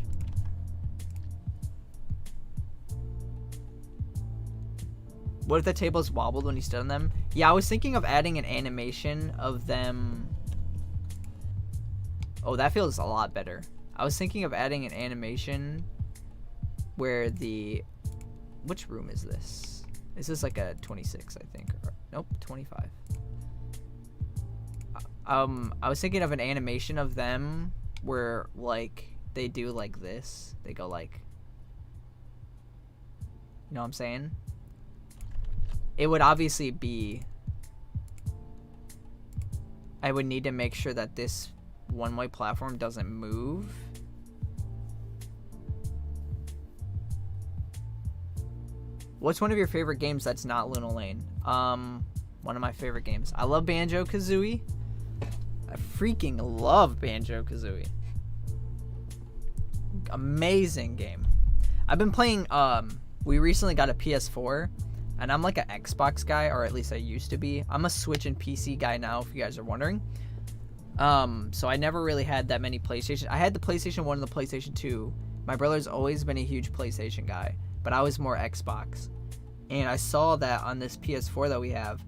What if the tables wobbled when you stood on them? Yeah, I was thinking of adding an animation of them. Oh, that feels a lot better. I was thinking of adding an animation where the... Which room is this? This is like a 26, I think. Or, nope, 25. I was thinking of an animation of them where, like, they do like this. They go like... You know what I'm saying? It would obviously be... I would need to make sure that this one-way platform doesn't move. What's one of your favorite games that's not Lunal Lane? One of my favorite games. I love Banjo-Kazooie. I freaking love Banjo-Kazooie. Amazing game. I've been playing, we recently got a PS4, and I'm like an Xbox guy, or at least I used to be. I'm a Switch and PC guy now, if you guys are wondering. So I never really had that many PlayStation. I had the PlayStation 1 and the PlayStation 2. My brother's always been a huge PlayStation guy, but I was more Xbox. And I saw that on this PS4 that we have,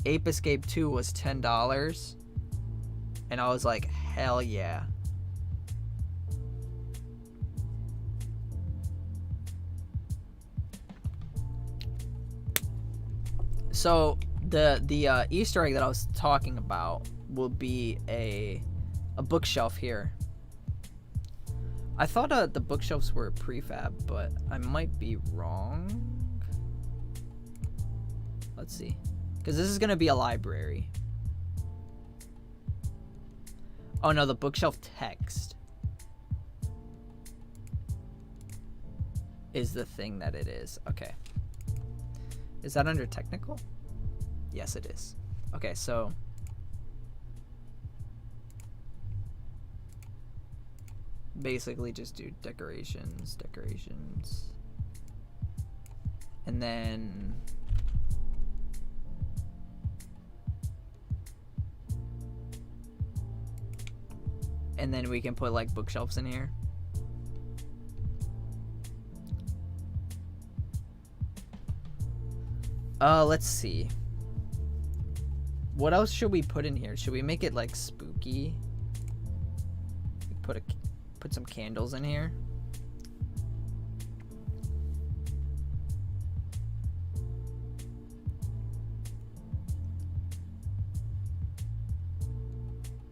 Ape Escape 2 was $10. And I was like, hell yeah. So the Easter egg that I was talking about will be a bookshelf here. I thought the bookshelves were prefab, but I might be wrong. Let's see, because this is gonna be a library. Oh no, the bookshelf text is the thing that it is. Okay. Is that under technical? Yes, it is. Okay, so basically just do decorations, and then we can put like bookshelves in here. Let's see. What else should we put in here? Should we make it like spooky? Put some candles in here.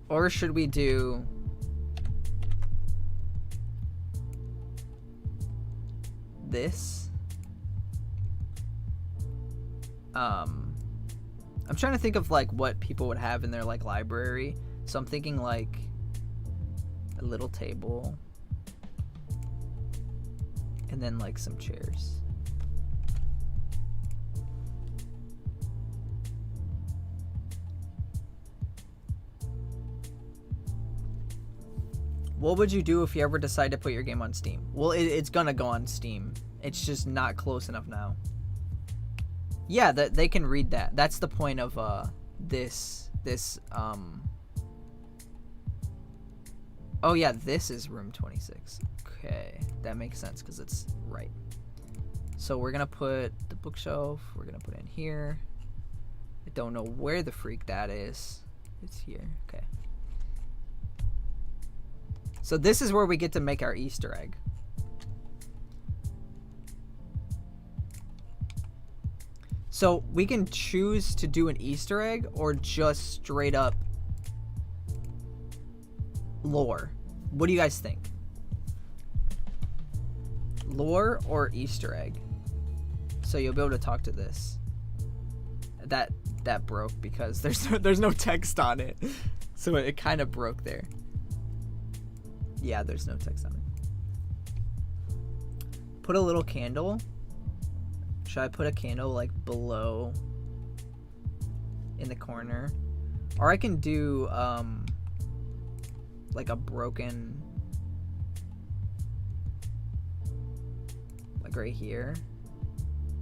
Or should we do this? I'm trying to think of like what people would have in their like library. So I'm thinking like a little table and then like some chairs. What would you do if you ever decide to put your game on Steam? Well, it's gonna go on Steam. It's just not close enough now. Yeah, they can read that. That's the point of this. Oh yeah, this is room 26. Okay, that makes sense because it's right. So we're gonna put the bookshelf. We're gonna put it in here. I don't know where the freak that is. It's here. Okay. So this is where we get to make our Easter egg. So we can choose to do an Easter egg or just straight up lore. What do you guys think? Lore or Easter egg? So you'll be able to talk to this. That broke because there's no text on it. So it kind of broke there. Yeah, there's no text on it. Put a little candle. Should I put a candle like below in the corner? Or I can do like a broken, like right here.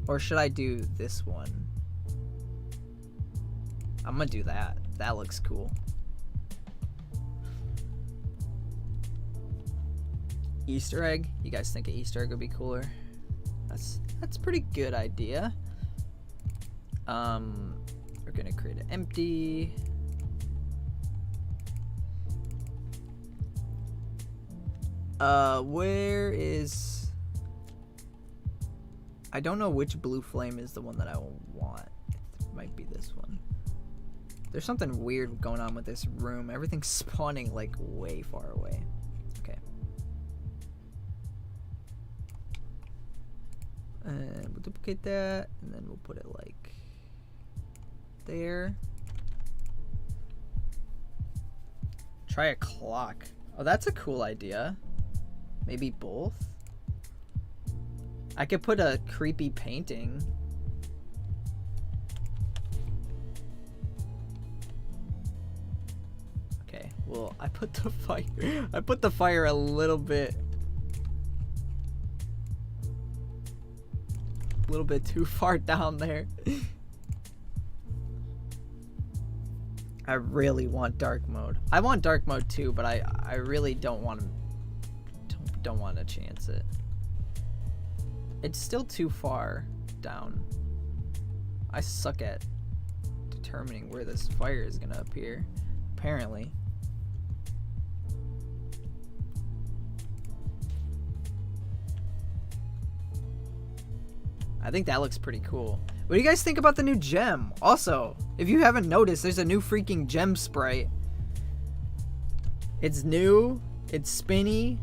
Or should I do this one? I'm gonna do that. That looks cool. Easter egg? You guys think an Easter egg would be cooler? That's a pretty good idea. We're gonna create an empty. Where is? I don't know which blue flame is the one that I want. It might be this one. There's something weird going on with this room. Everything's spawning like way far away. Okay. And we'll duplicate that, and then we'll put it like there. Try a clock. Oh, that's a cool idea. Maybe both? I could put a creepy painting. Okay, well, I put the fire a little bit little bit too far down there. I really want dark mode. I want dark mode too, but I really don't want to chance it. It's still too far down. I suck at determining where this fire is gonna appear, apparently. I think that looks pretty cool. What do you guys think about the new gem? Also, if you haven't noticed, there's a new freaking gem sprite. It's new, it's spinny.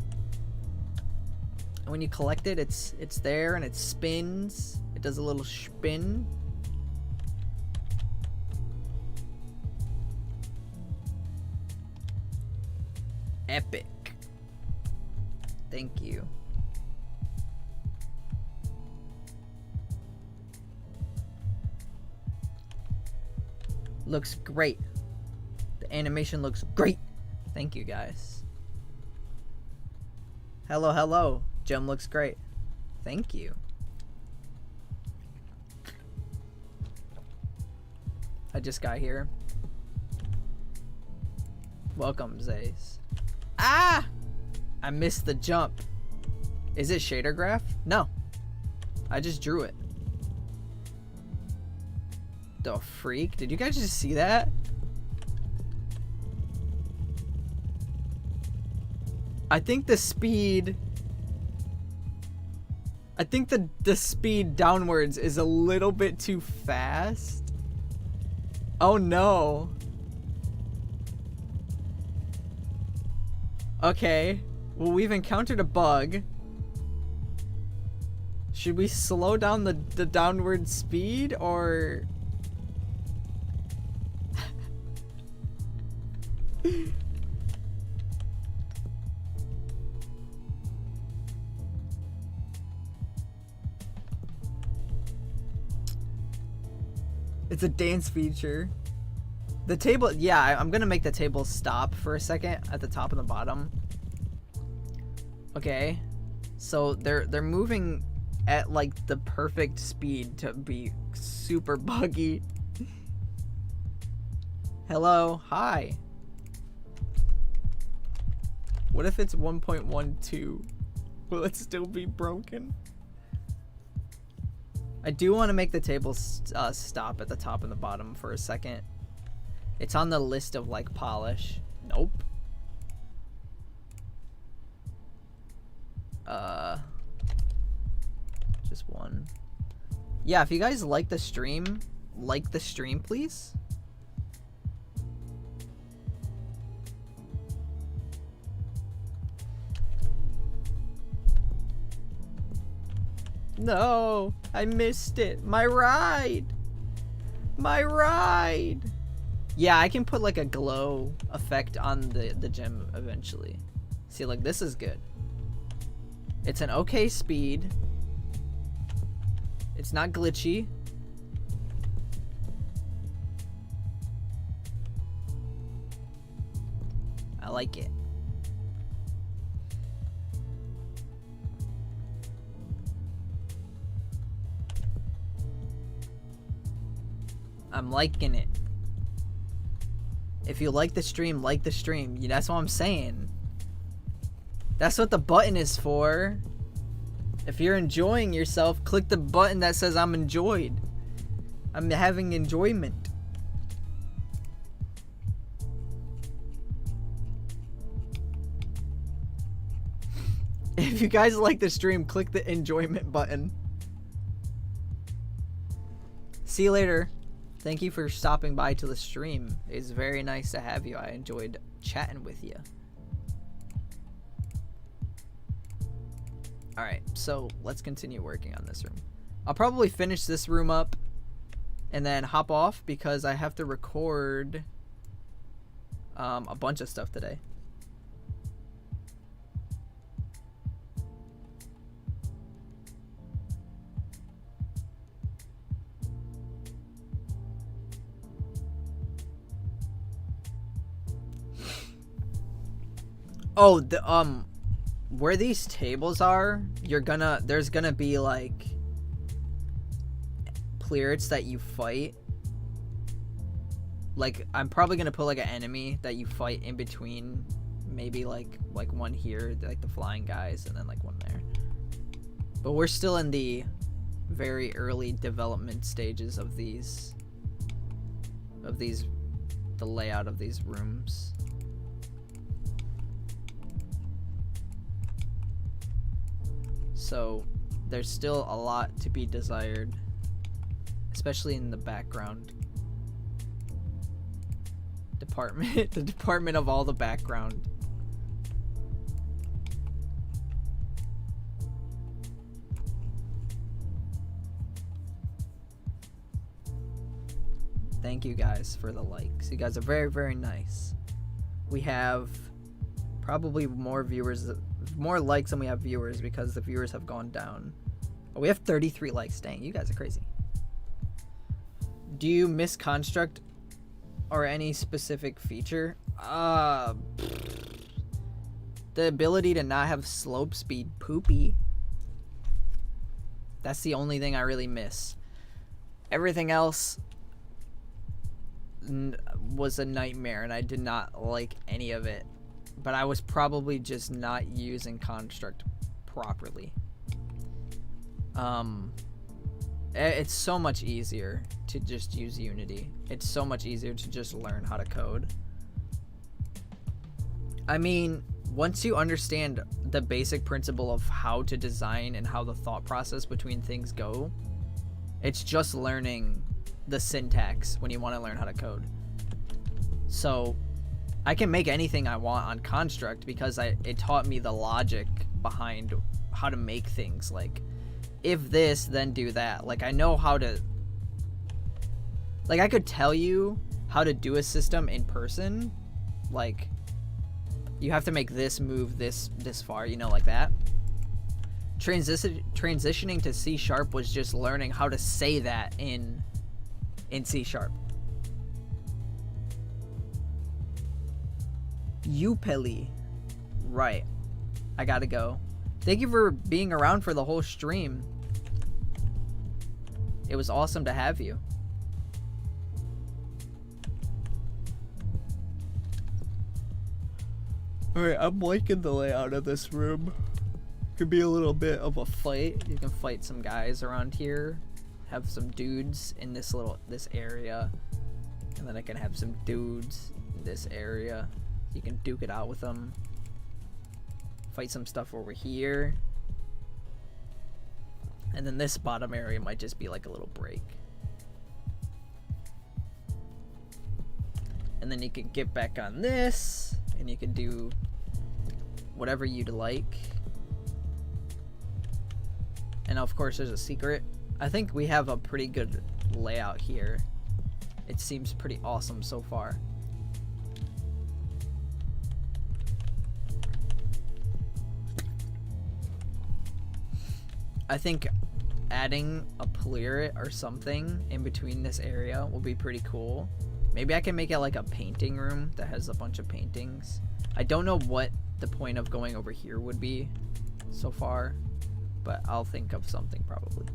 And when you collect it, it's there and it spins. It does a little spin. Epic. Thank you. Looks great. The animation looks great. Thank you, guys. Hello, hello. Gem looks great. Thank you. I just got here. Welcome, Zays. Ah! I missed the jump. Is it shader graph? No. I just drew it. The freak? Did you guys just see that? I think the speed... I think the speed downwards is a little bit too fast. Oh no. Okay. Well, we've encountered a bug. Should we slow down the downward speed, or... It's a dance feature. The table, yeah, I'm gonna make the table stop for a second at the top and the bottom. Okay, so they're moving at like the perfect speed to be super buggy. Hello, hi. What if it's 1.12? Will it still be broken? I do want to make the table stop at the top and the bottom for a second. It's on the list of like polish. Nope. Just one. Yeah, if you guys like the stream please. No, I missed it. My ride. My ride. Yeah, I can put like a glow effect on the gem eventually. See, like this is good. It's an okay speed. It's not glitchy. I like it. I'm liking it. If you like the stream, like the stream. Yeah, that's what I'm saying. That's what the button is for. If you're enjoying yourself, click the button that says I'm enjoyed. I'm having enjoyment. If you guys like the stream, click the enjoyment button. See you later. Thank you for stopping by to the stream. It's very nice to have you. I enjoyed chatting with you. Alright, so let's continue working on this room. I'll probably finish this room up and then hop off because I have to record a bunch of stuff today. Oh, where these tables are, there's gonna be like plierits that you fight, like I'm probably gonna put like an enemy that you fight in between, maybe like one here, like the flying guys, and then like one there. But we're still in the very early development stages of the layout of these rooms. So there's still a lot to be desired, especially in the background department. The department of all the background. Thank you guys for the likes. You guys are very, very nice. We have probably more viewers, more likes than we have viewers, because the viewers have gone down. Oh, we have 33 likes. Dang, you guys are crazy. Do you miss Construct or any specific feature? The ability to not have slope speed poopy. That's the only thing I really miss. Everything else was a nightmare, and I did not like any of it. But I was probably just not using Construct properly. It's so much easier to just use Unity. It's so much easier to just learn how to code. I mean, once you understand the basic principle of how to design and how the thought process between things go, it's just learning the syntax when you want to learn how to code. So I can make anything I want on Construct because it taught me the logic behind how to make things. Like, if this, then do that. Like, I know how to... Like, I could tell you how to do a system in person. Like, you have to make this move this far, you know, like that. Transitioning to C# was just learning how to say that in C#. Upeli. Right. I gotta go. Thank you for being around for the whole stream. It was awesome to have you. Alright, I'm liking the layout of this room. Could be a little bit of a fight. You can fight some guys around here. Have some dudes in this area. And then I can have some dudes in this area. You can duke it out with them. Fight some stuff over here. And then this bottom area might just be like a little break. And then you can get back on this, and you can do whatever you'd like. And of course there's a secret. I think we have a pretty good layout here. It seems pretty awesome so far. I think adding a plierit or something in between this area will be pretty cool. Maybe I can make it like a painting room that has a bunch of paintings. I don't know what the point of going over here would be so far, but I'll think of something probably.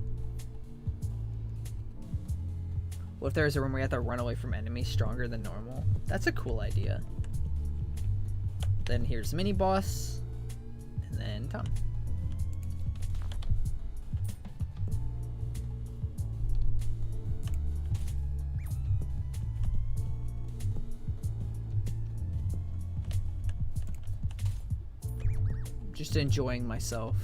What if there's a room where you have to run away from enemies stronger than normal? That's a cool idea. Then here's mini boss, and then town. Just enjoying myself.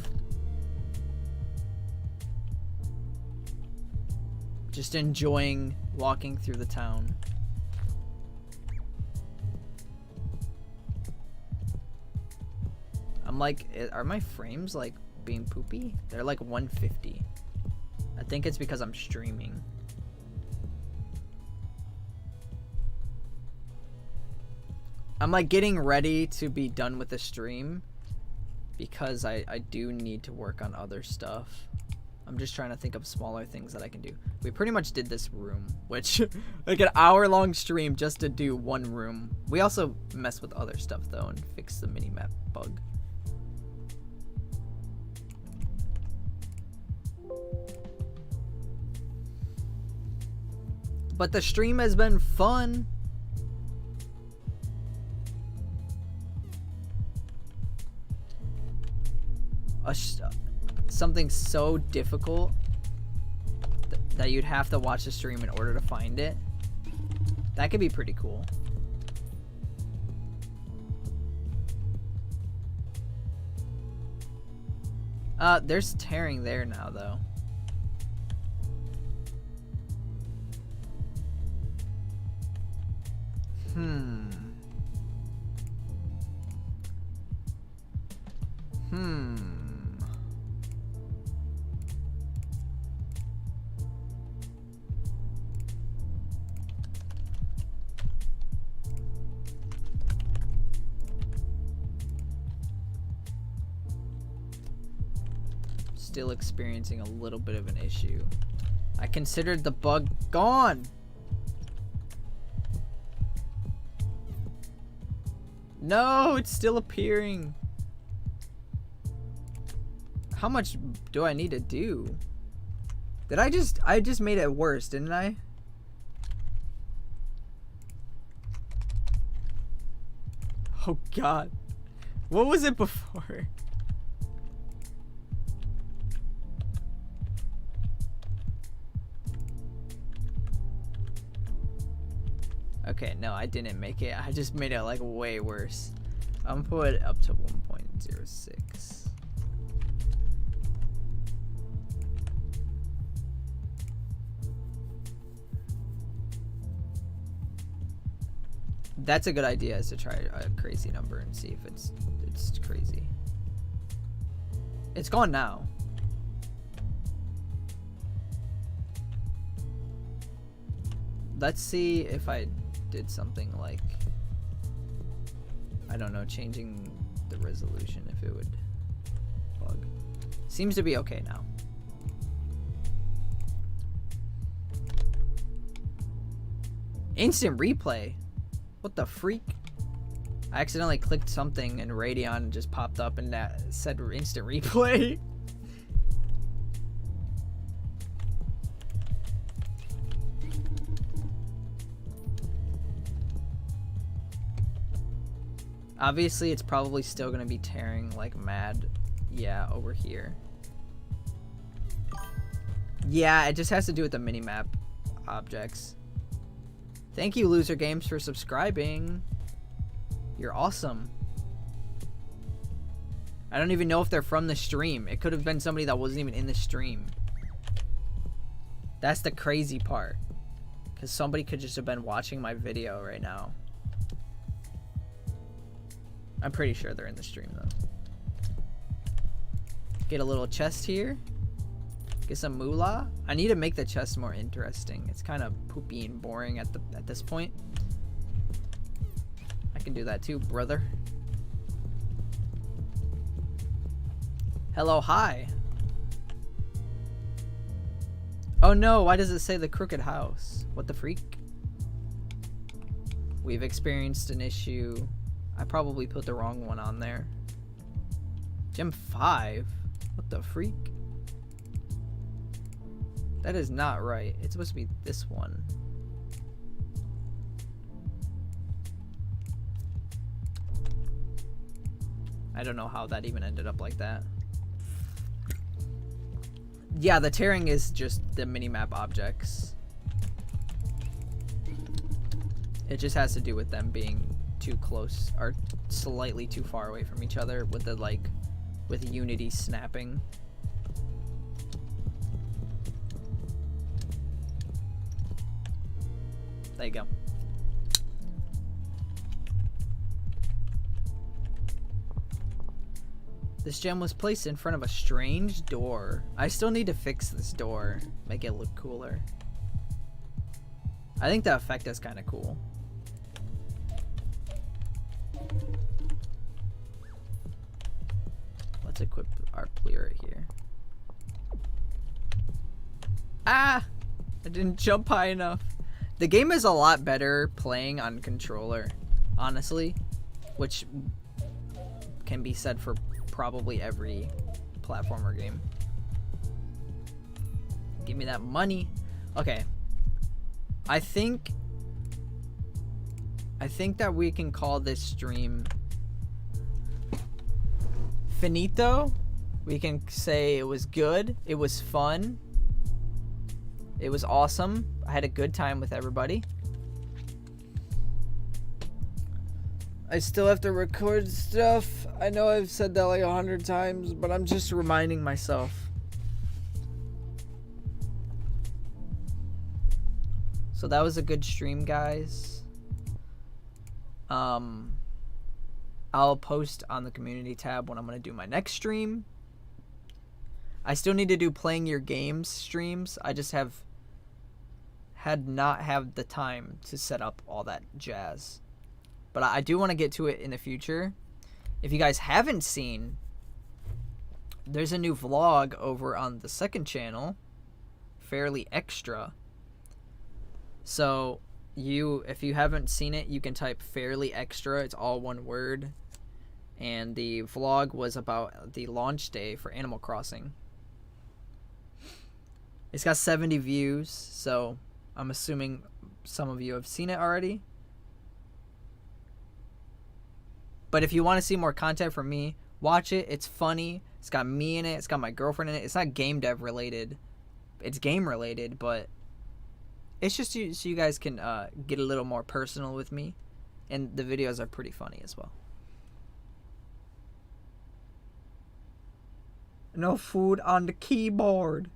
Just enjoying walking through the town. I'm like, are my frames like being poopy? They're like 150. I think it's because I'm streaming. I'm like getting ready to be done with the stream because I do need to work on other stuff. I'm just trying to think of smaller things that I can do. We pretty much did this room, which like an hour-long stream just to do one room. We also messed with other stuff though and fixed the mini-map bug. But the stream has been fun. Something so difficult that you'd have to watch the stream in order to find it. That could be pretty cool. There's tearing there now, though. Still experiencing a little bit of an issue. I considered the bug gone. No, it's still appearing. How much do I need to do? I just made it worse, didn't I? Oh God. What was it before? Okay, no, I didn't make it. I just made it like way worse. I'm gonna put it up to 1.06. That's a good idea, is to try a crazy number and see if it's crazy. It's gone now. Let's see if I did something like, I don't know, changing the resolution, if it would bug. Seems to be okay now. Instant replay. What the freak? I accidentally clicked something and Radeon just popped up and that said instant replay. Obviously, it's probably still going to be tearing like mad. Yeah, over here. Yeah, it just has to do with the minimap objects. Thank you, Loser Games, for subscribing. You're awesome. I don't even know if they're from the stream. It could have been somebody that wasn't even in the stream. That's the crazy part. Because somebody could just have been watching my video right now. I'm pretty sure they're in the stream, though. Get a little chest here. Get some moolah. I need to make the chest more interesting. It's kind of poopy and boring at this point. I can do that too, brother. Hello, hi. Oh no, why does it say the crooked house? What the freak? We've experienced an issue. I probably put the wrong one on there. Gem 5? What the freak? That is not right. It's supposed to be this one. I don't know how that even ended up like that. Yeah, the tearing is just the minimap objects. It just has to do with them being too close or slightly too far away from each other with the with Unity snapping. There you go. This gem was placed in front of a strange door. I still need to fix this door, make it look cooler. I think the effect is kind of cool. Let's equip our Plera here. Ah! I didn't jump high enough. The game is a lot better playing on controller, honestly, which can be said for probably every platformer game. Give me that money. Okay. I think that we can call this stream finito. We can say it was good. It was fun. It was awesome. I had a good time with everybody. I still have to record stuff. I know I've said that like 100 times, but I'm just reminding myself. So that was a good stream, guys. I'll post on the community tab when I'm going to do my next stream. I still need to do playing your games streams. I just had not have the time to set up all that jazz. But I do want to get to it in the future. If you guys haven't seen, there's a new vlog over on the second channel, Fairly Extra. So if you haven't seen it, you can type Fairly Extra. It's all one word. And the vlog was about the launch day for Animal Crossing. It's got 70 views, so I'm assuming some of you have seen it already. But if you want to see more content from me, watch it. It's funny. It's got me in it. It's got my girlfriend in it. It's not game dev related. It's game related, but it's just so you guys can get a little more personal with me. And the videos are pretty funny as well. No food on the keyboard.